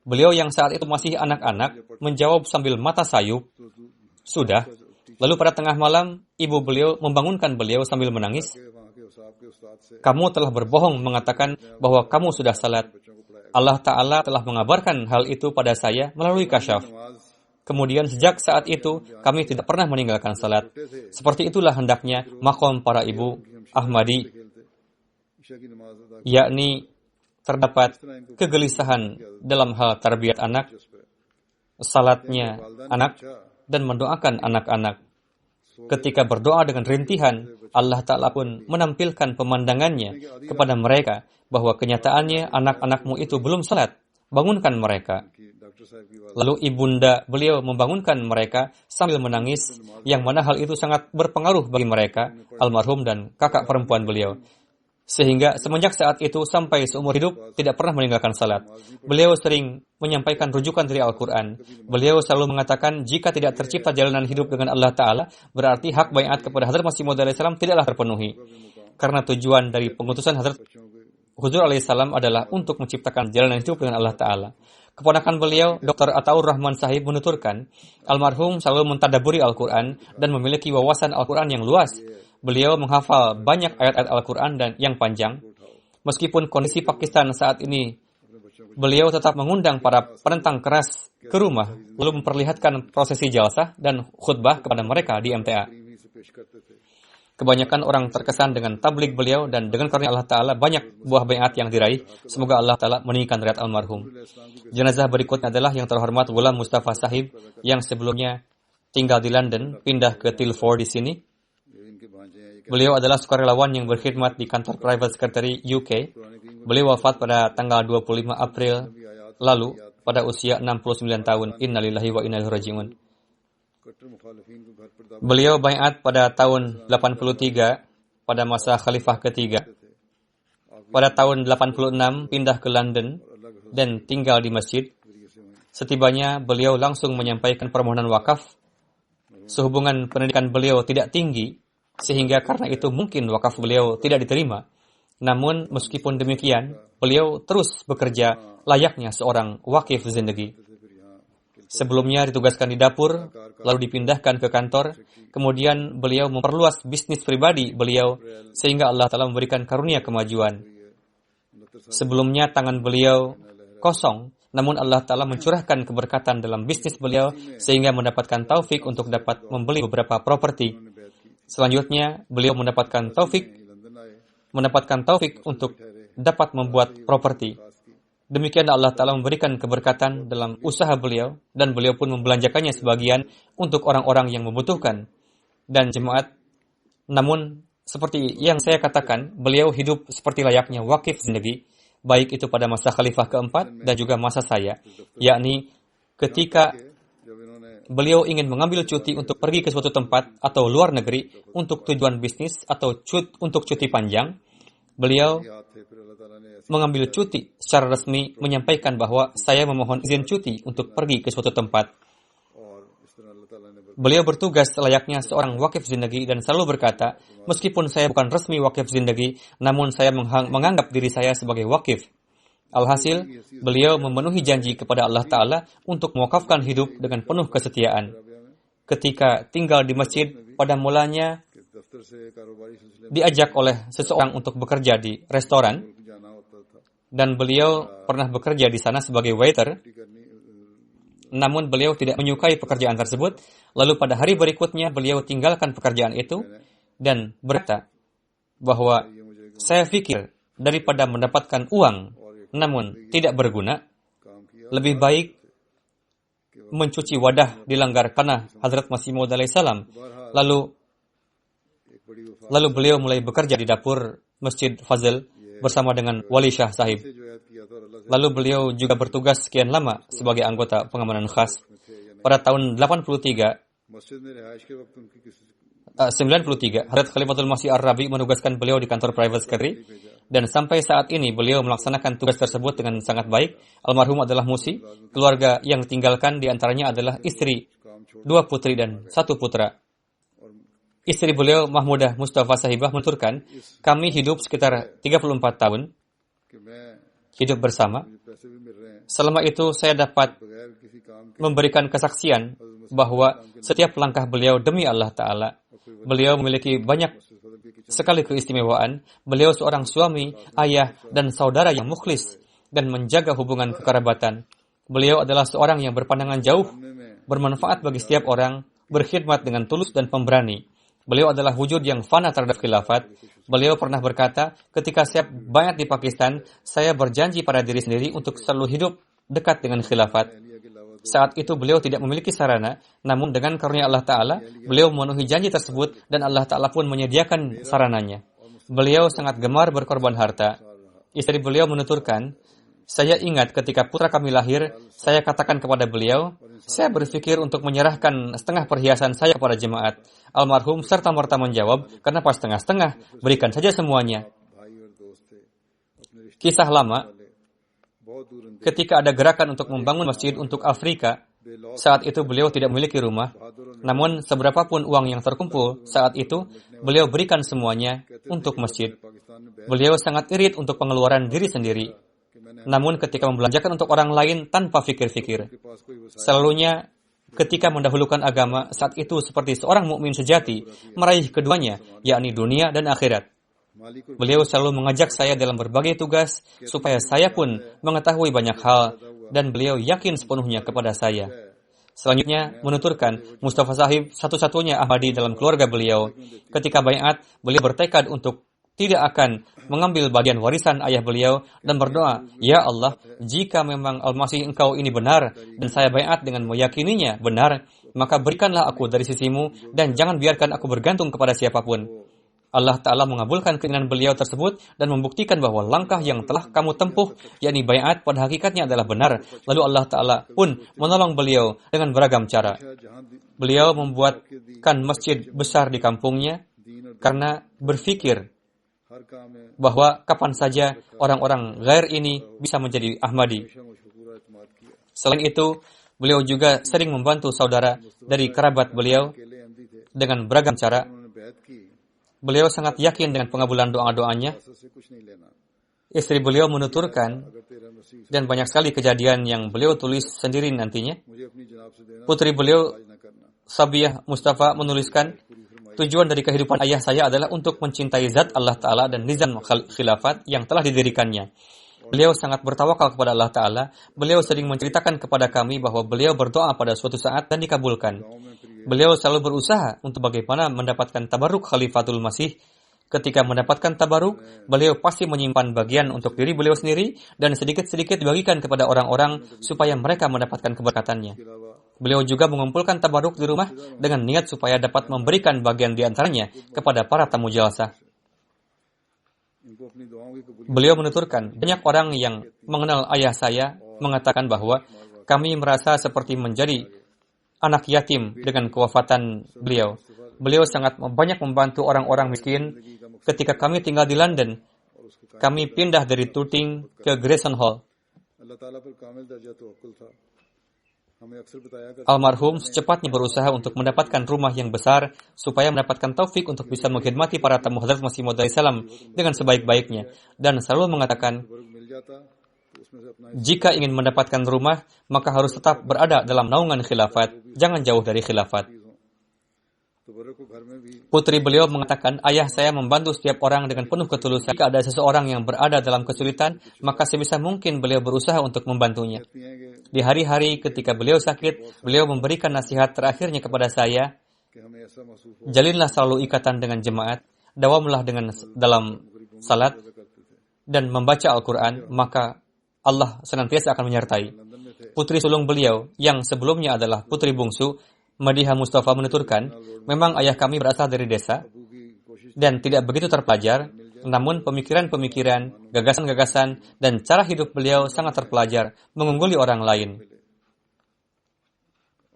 Beliau yang saat itu masih anak-anak menjawab sambil mata sayup, sudah. Lalu pada tengah malam, ibu beliau membangunkan beliau sambil menangis, वहाँ के उसाब के उस्ताद से kamu telah berbohong mengatakan bahwa kamu sudah salat. बच्चों को पढ़ाया Allah Ta'ala telah mengabarkan hal itu pada saya melalui kasyaf. नमाज Kemudian sejak saat itu, kami tidak pernah meninggalkan salat. Seperti itulah hendaknya makom para ibu Ahmadi, खेलते ईशा की नमाज अदा yakni terdapat kegelisahan dalam hal tarbiyat anak, salatnya anak, dan mendoakan anak-anak. Ketika berdoa dengan rintihan, Allah Ta'ala pun menampilkan pemandangannya kepada mereka bahwa kenyataannya anak-anakmu itu belum salat. Bangunkan mereka. की डॉक्टर साहब की आवाज़ Lalu ibunda beliau membangunkan mereka sambil menangis, yang mana hal itu sangat berpengaruh bagi mereka, almarhum dan kakak perempuan beliau. Sehingga semenjak saat itu sampai seumur hidup tidak pernah meninggalkan salat. Beliau sering menyampaikan rujukan dari Al-Quran. Beliau selalu mengatakan jika tidak tercipta jalanan hidup dengan Allah Ta'ala, berarti hak baiat kepada Hadrat Masih Maud alaihissalam tidaklah terpenuhi. Karena tujuan dari pengutusan Hadrat Huzur alaihissalam adalah untuk menciptakan jalan hidup dengan Allah Ta'ala. Keponakan beliau, Dr. Ataur Rahman Sahib menuturkan, almarhum selalu mentadaburi Al-Quran dan memiliki wawasan Al-Quran yang luas. Beliau menghafal banyak ayat-ayat Al-Quran dan yang panjang. Meskipun kondisi Pakistan saat ini, beliau tetap mengundang para penentang keras ke rumah, lalu memperlihatkan prosesi jalsah dan khutbah kepada mereka di MTA. Kebanyakan orang terkesan dengan tablik beliau dan dengan karunia Allah Ta'ala banyak buah baiat yang diraih. Semoga Allah Ta'ala meninggikan derajat almarhum. Jenazah berikutnya adalah yang terhormat Ghulam Mustafa Sahib yang sebelumnya tinggal di London, pindah ke Tilford di sini. Beliau adalah sukarelawan yang berkhidmat di kantor Private Secretary UK. Beliau wafat pada tanggal 25 April lalu pada usia 69 tahun. Innalillahi wa inna ilaihi raji'un. Beliau baiat pada tahun 83 pada masa khalifah ketiga. Pada tahun 86 pindah ke London dan tinggal di masjid. Setibanya beliau langsung menyampaikan permohonan wakaf. Sehubungan pendidikan beliau tidak tinggi sehingga karena itu mungkin wakaf beliau tidak diterima. Namun meskipun demikian, beliau terus bekerja layaknya seorang wakif zindagi. Sebelumnya ditugaskan di dapur, lalu dipindahkan ke kantor. Kemudian beliau memperluas bisnis pribadi beliau, sehingga Allah Ta'ala memberikan karunia kemajuan. Sebelumnya tangan beliau kosong, namun Allah Ta'ala mencurahkan keberkatan dalam bisnis beliau, sehingga mendapatkan taufik untuk dapat membeli beberapa properti. Selanjutnya, beliau mendapatkan taufik untuk dapat membuat properti. Demikian Allah Ta'ala memberikan keberkatan dalam usaha beliau dan beliau pun membelanjakannya sebagian untuk orang-orang yang membutuhkan dan jemaat. Namun, seperti yang saya katakan, beliau hidup seperti layaknya wakif zindagi, baik itu pada masa khalifah keempat dan juga masa saya, yakni ketika beliau ingin mengambil cuti untuk pergi ke suatu tempat atau luar negeri untuk tujuan bisnis atau untuk cuti panjang, beliau mengambil cuti secara resmi menyampaikan bahwa saya memohon izin cuti untuk pergi ke suatu tempat. Beliau bertugas layaknya seorang wakif zindagi dan selalu berkata, meskipun saya bukan resmi wakif zindagi, namun saya menganggap diri saya sebagai wakif. Alhasil, beliau memenuhi janji kepada Allah Ta'ala untuk mewakafkan hidup dengan penuh kesetiaan. Ketika tinggal di masjid, pada mulanya diajak oleh seseorang untuk bekerja di restoran, dan beliau pernah bekerja di sana sebagai waiter. Namun beliau tidak menyukai pekerjaan tersebut. Lalu pada hari berikutnya beliau tinggalkan pekerjaan itu dan berkata bahwa saya pikir daripada mendapatkan uang namun tidak berguna, lebih baik mencuci wadah di langgar tanah Hazrat Masih Maud alaihissalam. Lalu beliau mulai bekerja di dapur Masjid Fazl bersama dengan Wali Shah Sahib. Lalu beliau juga bertugas sekian lama sebagai anggota pengamanan khas. Pada tahun 93, Hazrat Khalifatul Masih Ar-Rabi menugaskan beliau di kantor Private Secretary. Dan sampai saat ini beliau melaksanakan tugas tersebut dengan sangat baik. Almarhum adalah musi. Keluarga yang ditinggalkan diantaranya adalah istri, 2 putri dan 1 putra. Istri beliau Mahmudah Mustafa Sahibah menuturkan, kami hidup sekitar 34 tahun hidup bersama. Selama itu saya dapat memberikan kesaksian bahwa setiap langkah beliau demi Allah Ta'ala. Beliau memiliki banyak sekali keistimewaan. Beliau seorang suami, ayah, dan saudara yang mukhlis dan menjaga hubungan kekerabatan. Beliau adalah seorang yang berpandangan jauh, bermanfaat bagi setiap orang, berkhidmat dengan tulus dan pemberani. Beliau adalah wujud yang fana terhadap khilafat. Beliau pernah berkata, ketika saya baiat di Pakistan, saya berjanji pada diri sendiri untuk selalu hidup dekat dengan khilafat. Saat itu beliau tidak memiliki sarana, namun dengan karunia Allah Ta'ala, beliau memenuhi janji tersebut dan Allah Ta'ala pun menyediakan sarananya. Beliau sangat gemar berkorban harta. Istri beliau menuturkan, saya ingat ketika putra kami lahir, saya katakan kepada beliau, saya berpikir untuk menyerahkan setengah perhiasan saya kepada jemaat. Almarhum serta-merta menjawab, kenapa setengah-setengah? Berikan saja semuanya. Kisah lama, ketika ada gerakan untuk membangun masjid untuk Afrika, Saat itu beliau tidak memiliki rumah, namun seberapapun uang yang terkumpul saat itu, beliau berikan semuanya untuk masjid. Beliau sangat irit untuk pengeluaran diri sendiri, namun ketika membelanjakan untuk orang lain tanpa fikir-fikir. Selalunya ketika mendahulukan agama, saat itu seperti seorang mukmin sejati meraih keduanya, yakni dunia dan akhirat. Beliau selalu mengajak saya dalam berbagai tugas supaya saya pun mengetahui banyak hal dan beliau yakin sepenuhnya kepada saya. Selanjutnya menuturkan Mustafa Sahib satu-satunya Ahmadi dalam keluarga beliau. Ketika baiat, beliau bertekad untuk tidak akan mengambil bagian warisan ayah beliau dan berdoa, "Ya Allah, jika memang Al-Masih engkau ini benar dan saya baiat dengan meyakininya benar, maka berikanlah aku dari sisimu dan jangan biarkan aku bergantung kepada siapapun." Allah Ta'ala mengabulkan keinginan beliau tersebut dan membuktikan bahwa langkah yang telah kamu tempuh, yakni baiat, pada hakikatnya adalah benar. Lalu Allah Ta'ala pun menolong beliau dengan beragam cara. Beliau membuatkan masjid besar di kampungnya karena berpikir bahwa kapan saja orang-orang ghair ini bisa menjadi Ahmadi. Selain itu, beliau juga sering membantu saudara dari kerabat beliau dengan beragam cara. Beliau sangat yakin dengan pengabulan doa-doanya. Istri beliau menuturkan, dan banyak sekali kejadian yang beliau tulis sendiri nantinya. Putri beliau, Sabiyah Mustafa, menuliskan, tujuan dari kehidupan ayah saya adalah untuk mencintai zat Allah Ta'ala dan nizam khilafat yang telah didirikannya. Beliau sangat bertawakal kepada Allah Ta'ala. Beliau sering menceritakan kepada kami bahwa beliau berdoa pada suatu saat dan dikabulkan. Beliau selalu berusaha untuk bagaimana mendapatkan tabaruk Khalifatul Masih. Ketika mendapatkan tabaruk, beliau pasti menyimpan bagian untuk diri beliau sendiri dan sedikit-sedikit dibagikan kepada orang-orang supaya mereka mendapatkan keberkatannya. Beliau juga mengumpulkan tabaruk di rumah dengan niat supaya dapat memberikan bagian di antaranya kepada para tamu jalsah. Beliau menuturkan, banyak orang yang mengenal ayah saya mengatakan bahwa kami merasa seperti menjadi anak yatim dengan kewafatan beliau. Beliau sangat banyak membantu orang-orang miskin. Ketika kami tinggal di London, kami pindah dari Tooting ke Grayson Hall. Almarhum secepatnya berusaha untuk mendapatkan rumah yang besar supaya mendapatkan taufik untuk bisa mengkhidmati para tamu Hadrat Masih Maud salam dengan sebaik-baiknya, dan selalu mengatakan, jika ingin mendapatkan rumah, maka harus tetap berada dalam naungan khilafat, jangan jauh dari khilafat. Putri beliau mengatakan, ayah saya membantu setiap orang dengan penuh ketulusan. Jika ada seseorang yang berada dalam kesulitan, maka sebisa mungkin beliau berusaha untuk membantunya. Di hari-hari ketika beliau sakit, beliau memberikan nasihat terakhirnya kepada saya, jalinlah selalu ikatan dengan jemaat, dawamlah dalam salat, dan membaca Al-Quran, maka Allah senantiasa akan menyertai. Putri sulung beliau, yang sebelumnya adalah putri bungsu, Madiha Mustafa, menuturkan, memang ayah kami berasal dari desa dan tidak begitu terpelajar, namun pemikiran-pemikiran, gagasan-gagasan, dan cara hidup beliau sangat terpelajar, mengungguli orang lain.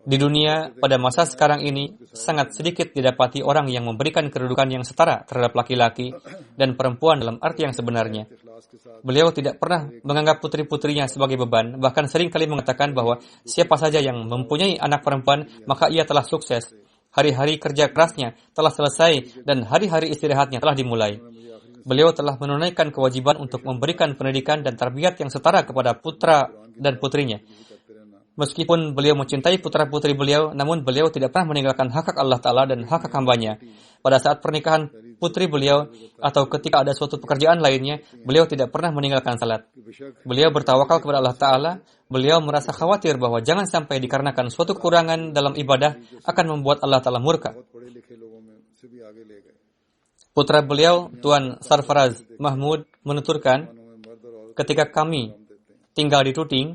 Di dunia, pada masa sekarang ini, sangat sedikit didapati orang yang memberikan kedudukan yang setara terhadap laki-laki dan perempuan dalam arti yang sebenarnya. Beliau tidak pernah menganggap putri-putrinya sebagai beban, bahkan seringkali mengatakan bahwa siapa saja yang mempunyai anak perempuan, maka ia telah sukses. Hari-hari kerja kerasnya telah selesai dan hari-hari istirahatnya telah dimulai. Beliau telah menunaikan kewajiban untuk memberikan pendidikan dan tarbiyat yang setara kepada putra dan putrinya. Meskipun beliau mencintai putra-putri beliau, namun beliau tidak pernah meninggalkan hak Allah Ta'ala dan hak hambanya. Pada saat pernikahan putri beliau, atau ketika ada suatu pekerjaan lainnya, beliau tidak pernah meninggalkan salat. Beliau bertawakal kepada Allah Ta'ala. Beliau merasa khawatir bahwa jangan sampai dikarenakan suatu kekurangan dalam ibadah akan membuat Allah Ta'ala murka. Putra beliau, Tuan Sarfaraz Mahmud, menuturkan, ketika kami tinggal di Tooting,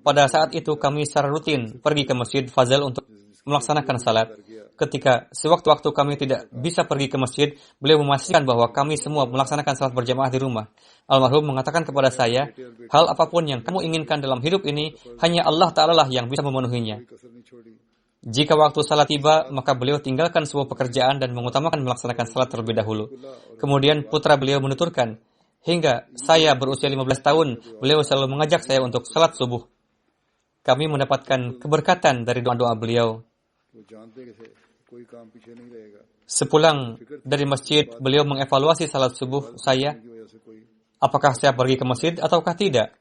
pada saat itu kami secara rutin pergi ke Masjid Fazal untuk melaksanakan salat. Ketika sewaktu-waktu kami tidak bisa pergi ke masjid, beliau memastikan bahwa kami semua melaksanakan salat berjamaah di rumah. Almarhum mengatakan kepada saya, hal apapun yang kamu inginkan dalam hidup ini, hanya Allah Ta'ala lah yang bisa memenuhinya. Jika waktu salat tiba, maka beliau tinggalkan sebuah pekerjaan dan mengutamakan melaksanakan salat terlebih dahulu. Kemudian putra beliau menuturkan, hingga saya berusia 15 tahun, beliau selalu mengajak saya untuk salat subuh. kami mendapatkan keberkatan dari doa-doa beliau. Sepulang dari masjid, beliau mengevaluasi salat subuh saya. Apakah saya pergi ke masjid ataukah tidak?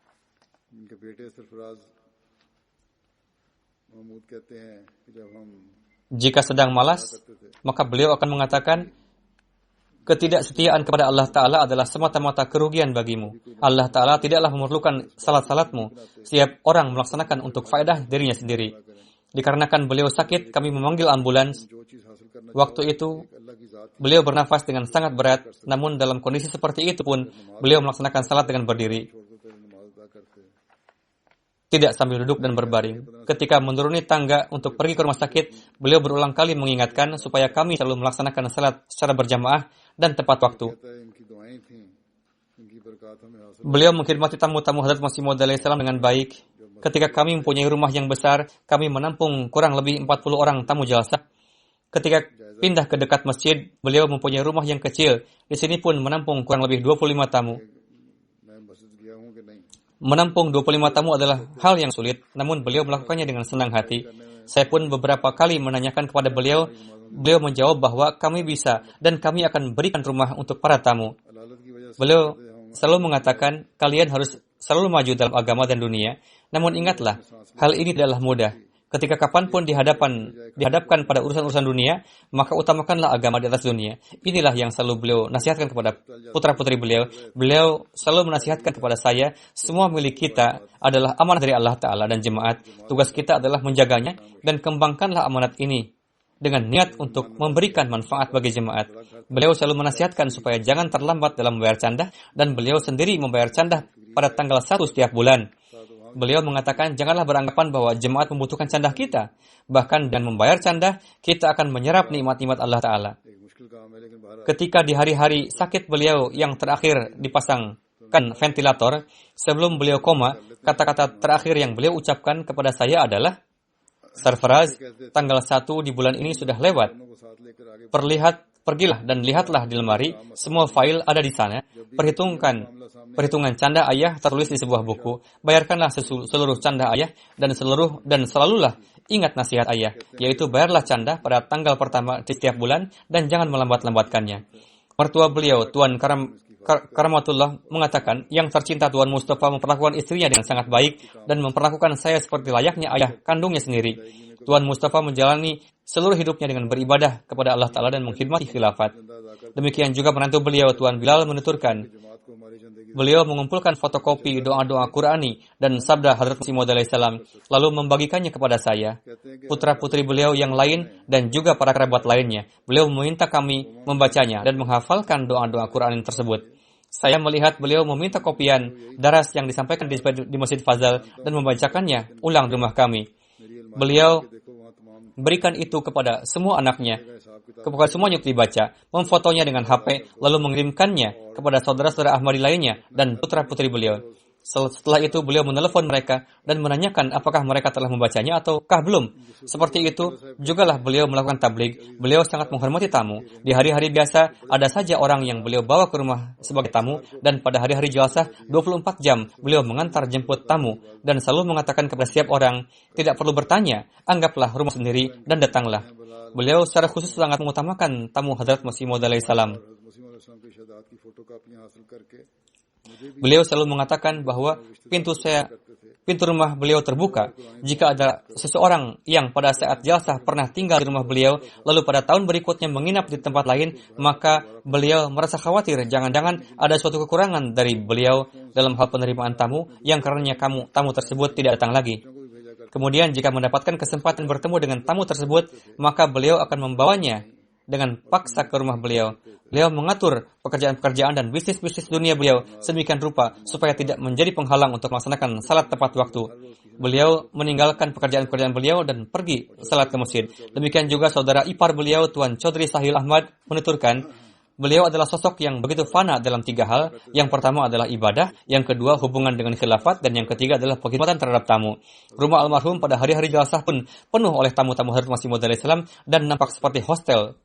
Jika sedang malas, maka beliau akan mengatakan, ketidaksetiaan kepada Allah Ta'ala adalah semata-mata kerugian bagimu. Allah Ta'ala tidaklah memerlukan salat-salatmu. Setiap orang melaksanakan untuk faedah dirinya sendiri. Dikarenakan beliau sakit, kami memanggil ambulans. Waktu itu, beliau bernafas dengan sangat berat, namun dalam kondisi seperti itu pun, beliau melaksanakan salat dengan berdiri. Tidak sambil duduk dan berbaring. Ketika menuruni tangga untuk pergi ke rumah sakit, beliau berulang kali mengingatkan supaya kami selalu melaksanakan salat secara berjamaah dan tepat waktu. Beliau mengkhidmati tamu-tamu Hadrat Masih Maud alaihissalam dengan baik. Ketika kami mempunyai rumah yang besar, kami menampung kurang lebih 40 orang tamu jalsah. Ketika pindah ke dekat masjid, beliau mempunyai rumah yang kecil. Di sini pun menampung kurang lebih 25 tamu. Menampung 25 tamu adalah hal yang sulit, namun beliau melakukannya dengan senang hati. Saya pun beberapa kali menanyakan kepada beliau, beliau menjawab bahwa kami bisa dan kami akan berikan rumah untuk para tamu. Beliau selalu mengatakan, kalian harus selalu maju dalam agama dan dunia. Namun ingatlah, hal ini tidaklah mudah. Ketika kapanpun dihadapkan pada urusan-urusan dunia, maka utamakanlah agama di atas dunia. Inilah yang selalu beliau nasihatkan kepada putra-putri beliau. Beliau selalu menasihatkan kepada saya, semua milik kita adalah amanah dari Allah Ta'ala dan jemaat. Tugas kita adalah menjaganya dan kembangkanlah amanat ini dengan niat untuk memberikan manfaat bagi jemaat. Beliau selalu menasihatkan supaya jangan terlambat dalam membayar candah, dan beliau sendiri membayar candah pada tanggal 1 setiap bulan. Beliau mengatakan, janganlah beranggapan bahwa jemaat membutuhkan candah kita. Bahkan dengan membayar candah, kita akan menyerap nikmat-nikmat Allah Ta'ala. Ketika di hari-hari sakit beliau yang terakhir dipasangkan ventilator, sebelum beliau koma, kata-kata terakhir yang beliau ucapkan kepada saya adalah, Sarfaraz, tanggal 1 di bulan ini sudah lewat. Pergilah dan lihatlah di lemari, semua fail ada di sana. Perhitungan canda ayah tertulis di sebuah buku. Bayarkanlah seluruh canda ayah dan selalulah ingat nasihat ayah, yaitu bayarlah canda pada tanggal pertama di setiap bulan dan jangan melambat-lambatkannya. Mertua beliau, Tuan Karamatullah, mengatakan, yang tercinta Tuan Mustafa memperlakukan istrinya dengan sangat baik dan memperlakukan saya seperti layaknya ayah kandungnya sendiri. Tuan Mustafa menjalani seluruh hidupnya dengan beribadah kepada Allah Ta'ala dan mengkhidmati khilafat. Demikian juga menantu beliau, Tuan Bilal, menuturkan, beliau mengumpulkan fotokopi doa-doa Qurani dan sabda Hadrat Masih Maud alaihissalam, lalu membagikannya kepada saya, putra-putri beliau yang lain, dan juga para kerabat lainnya. Beliau meminta kami membacanya dan menghafalkan doa-doa Qurani tersebut. Saya melihat beliau meminta kopian daras yang disampaikan di Masjid Fazal dan membacakannya ulang di rumah kami. Beliau berikan itu kepada semua anaknya, kepada semuanya untuk dibaca, memfotonya dengan HP, lalu mengirimkannya kepada saudara-saudara Ahmadi lainnya dan putra-putri beliau. Setelah itu beliau menelepon mereka dan menanyakan apakah mereka telah membacanya ataukah belum. Seperti itu jugalah beliau melakukan tabligh. Beliau sangat menghormati tamu. Di hari-hari biasa ada saja orang yang beliau bawa ke rumah sebagai tamu, dan pada hari-hari jalsah 24 jam beliau mengantar jemput tamu dan selalu mengatakan kepada setiap orang, tidak perlu bertanya, anggaplah rumah sendiri dan datanglah. Beliau secara khusus sangat mengutamakan tamu Hadrat Masih Maud alaihissalam. Beliau selalu mengatakan bahwa pintu rumah beliau terbuka. Jika ada seseorang yang pada saat jalsah pernah tinggal di rumah beliau, lalu pada tahun berikutnya menginap di tempat lain, maka beliau merasa khawatir jangan-jangan ada suatu kekurangan dari beliau dalam hal penerimaan tamu, yang karenanya tamu tersebut tidak datang lagi. Kemudian jika mendapatkan kesempatan bertemu dengan tamu tersebut, maka beliau akan membawanya dengan paksa ke rumah beliau. Beliau mengatur pekerjaan-pekerjaan dan bisnis-bisnis dunia beliau sedemikian rupa supaya tidak menjadi penghalang untuk melaksanakan salat tepat waktu. Beliau meninggalkan pekerjaan-pekerjaan beliau dan pergi salat ke masjid. Demikian juga saudara ipar beliau, Tuan Chaudhry Sahil Ahmad, menuturkan, beliau adalah sosok yang begitu fana dalam 3 hal. Yang pertama adalah ibadah, yang kedua hubungan dengan khilafat, dan yang ketiga adalah pengkhidmatan terhadap tamu. Rumah almarhum pada hari-hari jalsah pun penuh oleh tamu-tamu Hadrat Masih Maud alaihissalam dan nampak seperti hostel.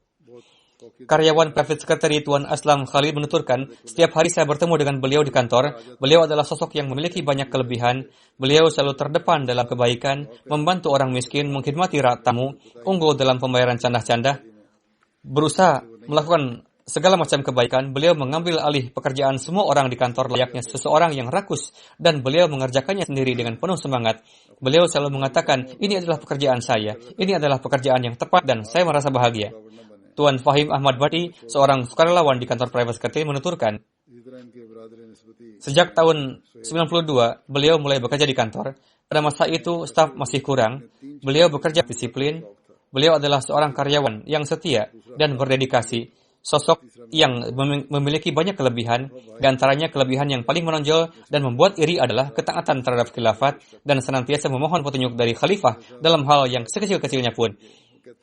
karyawan private secretary Tuan Aslam Khalid menuturkan, setiap hari saya bertemu dengan beliau di kantor. Beliau adalah sosok yang memiliki banyak kelebihan. Beliau selalu terdepan dalam kebaikan, membantu orang miskin, mengkhidmati tamu, unggul dalam pembayaran candah-candah, berusaha melakukan segala macam kebaikan. Beliau mengambil alih pekerjaan semua orang di kantor layaknya seseorang yang rakus, dan beliau mengerjakannya sendiri dengan penuh semangat. Beliau selalu mengatakan, ini adalah pekerjaan saya, ini adalah pekerjaan yang tepat dan saya merasa bahagia. Tuan Fahim Ahmad Bhatti, seorang sukarelawan di kantor private secretary, menuturkan, sejak tahun 92, beliau mulai bekerja di kantor. Pada masa itu, staf masih kurang. Beliau bekerja disiplin. Beliau adalah seorang karyawan yang setia dan berdedikasi. Sosok yang memiliki banyak kelebihan. Di antaranya kelebihan yang paling menonjol dan membuat iri adalah ketaatan terhadap khilafat dan senantiasa memohon petunjuk dari khalifah dalam hal yang sekecil-kecilnya pun.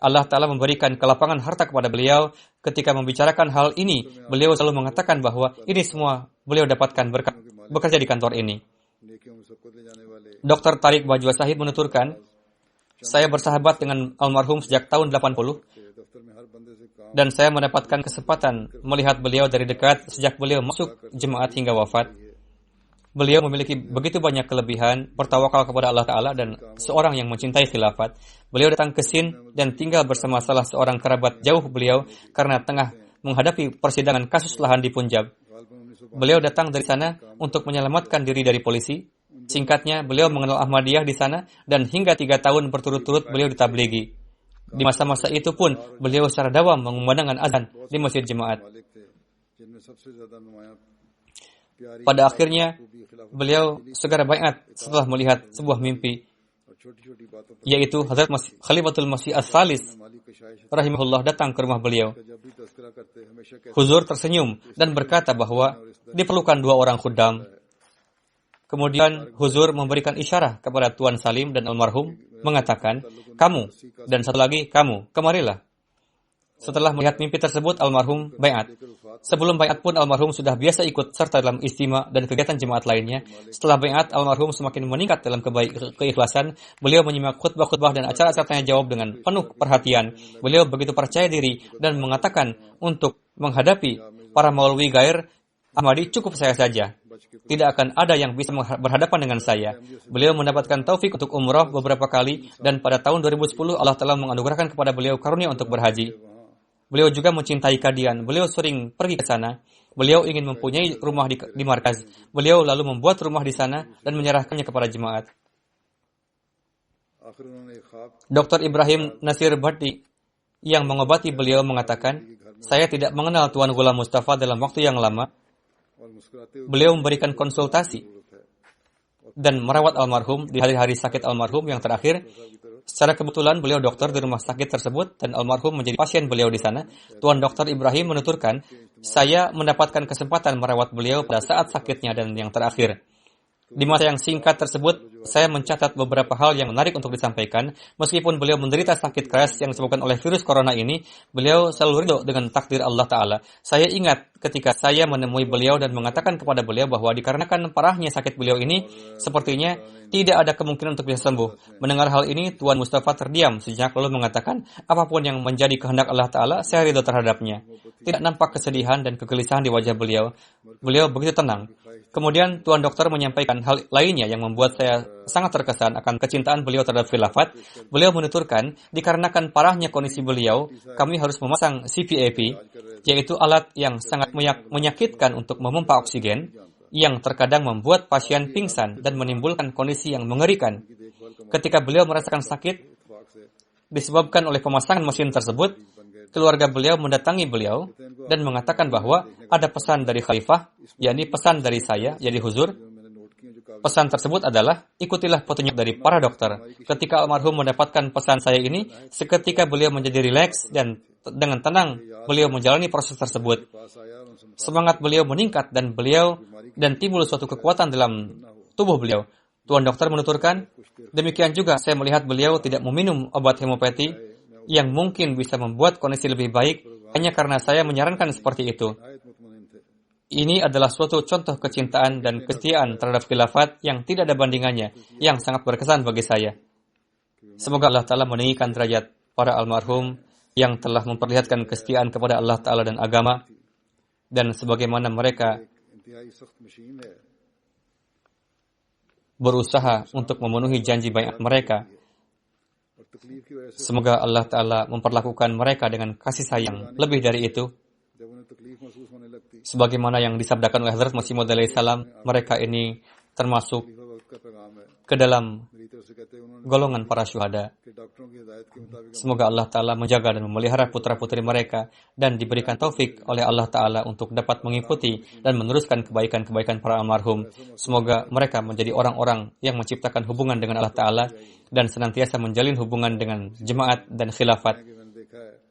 Allah Ta'ala memberikan kelapangan harta kepada beliau. Ketika membicarakan hal ini, beliau selalu mengatakan bahwa ini semua beliau dapatkan berkat bekerja di kantor ini. Dr. Tariq Bajwa Sahib menuturkan, saya bersahabat dengan almarhum sejak tahun 80 dan saya mendapatkan kesempatan melihat beliau dari dekat sejak beliau masuk jemaat hingga wafat. Beliau memiliki begitu banyak kelebihan, bertawakal kepada Allah Ta'ala dan seorang yang mencintai khilafat. Beliau datang ke Sind dan tinggal bersama salah seorang kerabat jauh beliau karena tengah menghadapi persidangan kasus lahan di Punjab. Beliau datang dari sana untuk menyelamatkan diri dari polisi. Singkatnya, beliau mengenal Ahmadiyah di sana dan hingga 3 tahun berturut-turut beliau ditabligi. Di masa-masa itu pun, beliau secara dawam mengumandangkan azan di masjid jemaat. Pada akhirnya, beliau segera baiat setelah melihat sebuah mimpi, yaitu Hazrat Khalifatul Masih As-Salis rahimahullah datang ke rumah beliau. Huzur tersenyum dan berkata bahwa diperlukan 2 orang khuddam. Kemudian Huzur memberikan isyarah kepada Tuan Salim dan almarhum, mengatakan, kamu dan satu lagi kamu, kemarilah. Setelah melihat mimpi tersebut, almarhum baiat. Sebelum baiat pun almarhum sudah biasa ikut serta dalam istima dan kegiatan jemaat lainnya. Setelah baiat, almarhum semakin meningkat dalam keikhlasan. Beliau menyimak khutbah-khutbah dan acara-acara tanya jawab dengan penuh perhatian. Beliau begitu percaya diri dan mengatakan untuk menghadapi para maulwi gair Ahmadi cukup saya saja. Tidak akan ada yang bisa berhadapan dengan saya. Beliau mendapatkan taufik untuk umrah beberapa kali dan pada tahun 2010 Allah telah menganugerahkan kepada beliau karunia untuk berhaji. Beliau juga mencintai Qadian. Beliau sering pergi ke sana. Beliau ingin mempunyai rumah di markaz. Beliau lalu membuat rumah di sana dan menyerahkannya kepada jemaat. Dr. Ibrahim Nasir Bhatti yang mengobati beliau mengatakan, saya tidak mengenal Tuan Ghulam Mustafa dalam waktu yang lama. Beliau memberikan konsultasi dan merawat almarhum di hari-hari sakit almarhum yang terakhir. Secara kebetulan beliau dokter di rumah sakit tersebut dan almarhum menjadi pasien beliau di sana. Tuan Dr. Ibrahim menuturkan, saya mendapatkan kesempatan merawat beliau pada saat sakitnya dan yang terakhir. Di masa yang singkat tersebut, saya mencatat beberapa hal yang menarik untuk disampaikan. Meskipun beliau menderita sakit keras yang disebabkan oleh virus corona ini, beliau selalu ridho dengan takdir Allah Ta'ala. Saya ingat ketika saya menemui beliau dan mengatakan kepada beliau bahwa dikarenakan parahnya sakit beliau ini, sepertinya tidak ada kemungkinan untuk bisa sembuh. Mendengar hal ini, Tuan Mustafa terdiam sejenak lalu mengatakan, apapun yang menjadi kehendak Allah Ta'ala, saya ridho terhadapnya. Tidak nampak kesedihan dan kegelisahan di wajah beliau. Beliau begitu tenang. Kemudian Tuan Dokter menyampaikan hal lainnya yang membuat saya sangat terkesan akan kecintaan beliau terhadap khilafat. Beliau menuturkan, dikarenakan parahnya kondisi beliau, kami harus memasang CPAP, yaitu alat yang sangat menyakitkan untuk memompa oksigen, yang terkadang membuat pasien pingsan dan menimbulkan kondisi yang mengerikan. Ketika beliau merasakan sakit disebabkan oleh pemasangan mesin tersebut, keluarga beliau mendatangi beliau dan mengatakan bahwa ada pesan dari khalifah, yakni pesan dari saya, jadi Huzur. Pesan tersebut adalah, ikutilah petunjuk dari para dokter. Ketika almarhum mendapatkan pesan saya ini, seketika beliau menjadi rileks dan dengan tenang beliau menjalani proses tersebut. Semangat beliau meningkat dan timbul suatu kekuatan dalam tubuh beliau. Tuan Dokter menuturkan, demikian juga saya melihat beliau tidak meminum obat hemopati yang mungkin bisa membuat kondisi lebih baik hanya karena saya menyarankan seperti itu. Ini adalah suatu contoh kecintaan dan kesetiaan terhadap khilafat yang tidak ada bandingannya, yang sangat berkesan bagi saya. Semoga Allah Ta'ala meninggikan derajat para almarhum yang telah memperlihatkan kesetiaan kepada Allah Ta'ala dan agama, dan sebagaimana mereka berusaha untuk memenuhi janji baiat mereka. Semoga Allah Ta'ala memperlakukan mereka dengan kasih sayang. Lebih dari itu, sebagaimana yang disabdakan oleh Hazrat Masih Maud alaihi salam, mereka ini termasuk ke dalam golongan para syuhada. Semoga Allah Ta'ala menjaga dan memelihara putra-putri mereka dan diberikan taufik oleh Allah Ta'ala untuk dapat mengikuti dan meneruskan kebaikan-kebaikan para almarhum. Semoga mereka menjadi orang-orang yang menciptakan hubungan dengan Allah Ta'ala dan senantiasa menjalin hubungan dengan jemaat dan khilafat.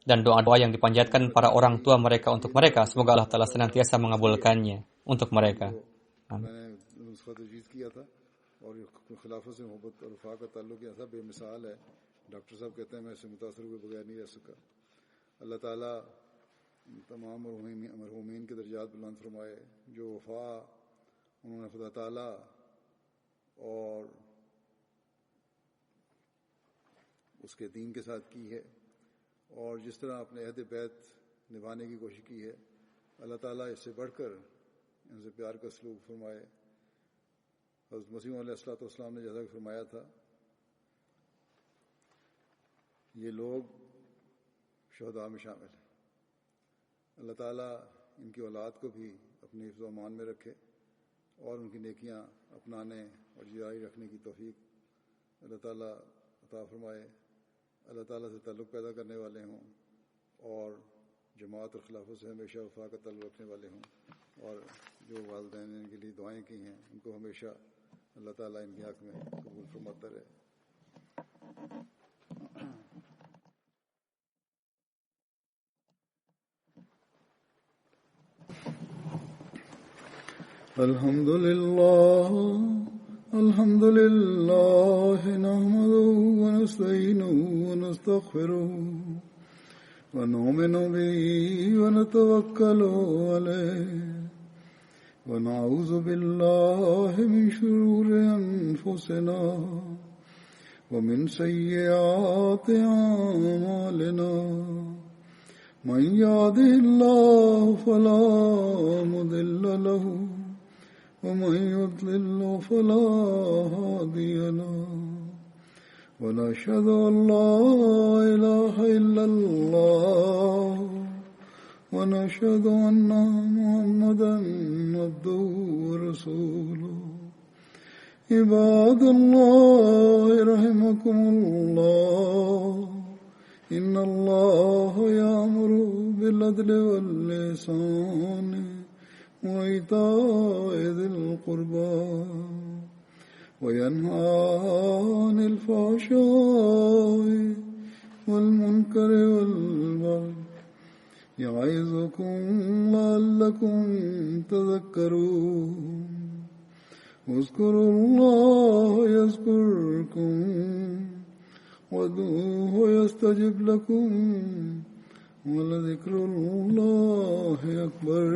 Dan doa-doa yang dipanjatkan para orang tua mereka untuk mereka, semoga Allah Ta'ala senantiasa mengabulkannya untuk mereka. Amin. और खिलाफत से मोहब्बत और वफा का ताल्लुक ऐसा बेमिसाल है, डॉक्टर साहब कहते हैं मैं इससे मुतासर हुए बगैर नहीं रह सका। अल्लाह ताला तमाम मरहूमीन के दर्जात बुलंद फरमाए। जो वफा उन्होंने खुदा ताला और उसके दीन के साथ की है और जिस तरह अपने अहद बैत निभाने की कोशिश की है, अल्लाह ताला इससे बढ़कर इनसे प्यार का सलूक फरमाए। हज़रत मसीह अलैहिस्सलाम ने जैसा कि फरमाया था, ये लोग शहदा में शामिल हैं। अल्लाह ताला इनकी औलाद को भी अपनी हिफ्ज़ व अमान में रखे और उनकी नेकियां अपनाने और जारी रखने की तौफीक अल्लाह ताला अता फरमाए। अल्लाह ताला से ताल्लुक़ पैदा करने वाले हों और जमात और खिलाफत से हमेशा वफा का ताल्लुक़ रखने वाले हों, और जो वालिदैन ने इनके लिए दुआएं की हैं उनको हमेशा अल्लाह ताला इनकी हक़ में कबूल फरमाता रहे। अल्हम्दुलिल्लाह नहमदुहु व नस्तईनुहु व नस्तगफिरुहु व नु'मिनु बिही व नतवक्कलु अलैहि ونعوذ بالله من شرور أنفسنا ومن سيئات أعمالنا من يهده الله فلا مضل له ومن يضلل فلا هادي له ونشهد أن لا إله إلا الله ونشهد أن محمدا عبده ورسوله عباد الله رحمكم الله إن الله يأمر بالعدل والإحسان وإيتاء ذي القربى وينهى عن الفحشاء والمنكر والبغي يعظكم لعلكم تذكرون اذكروا الله يذكركم وادعوه يستجب لكم ولذكر الله أكبر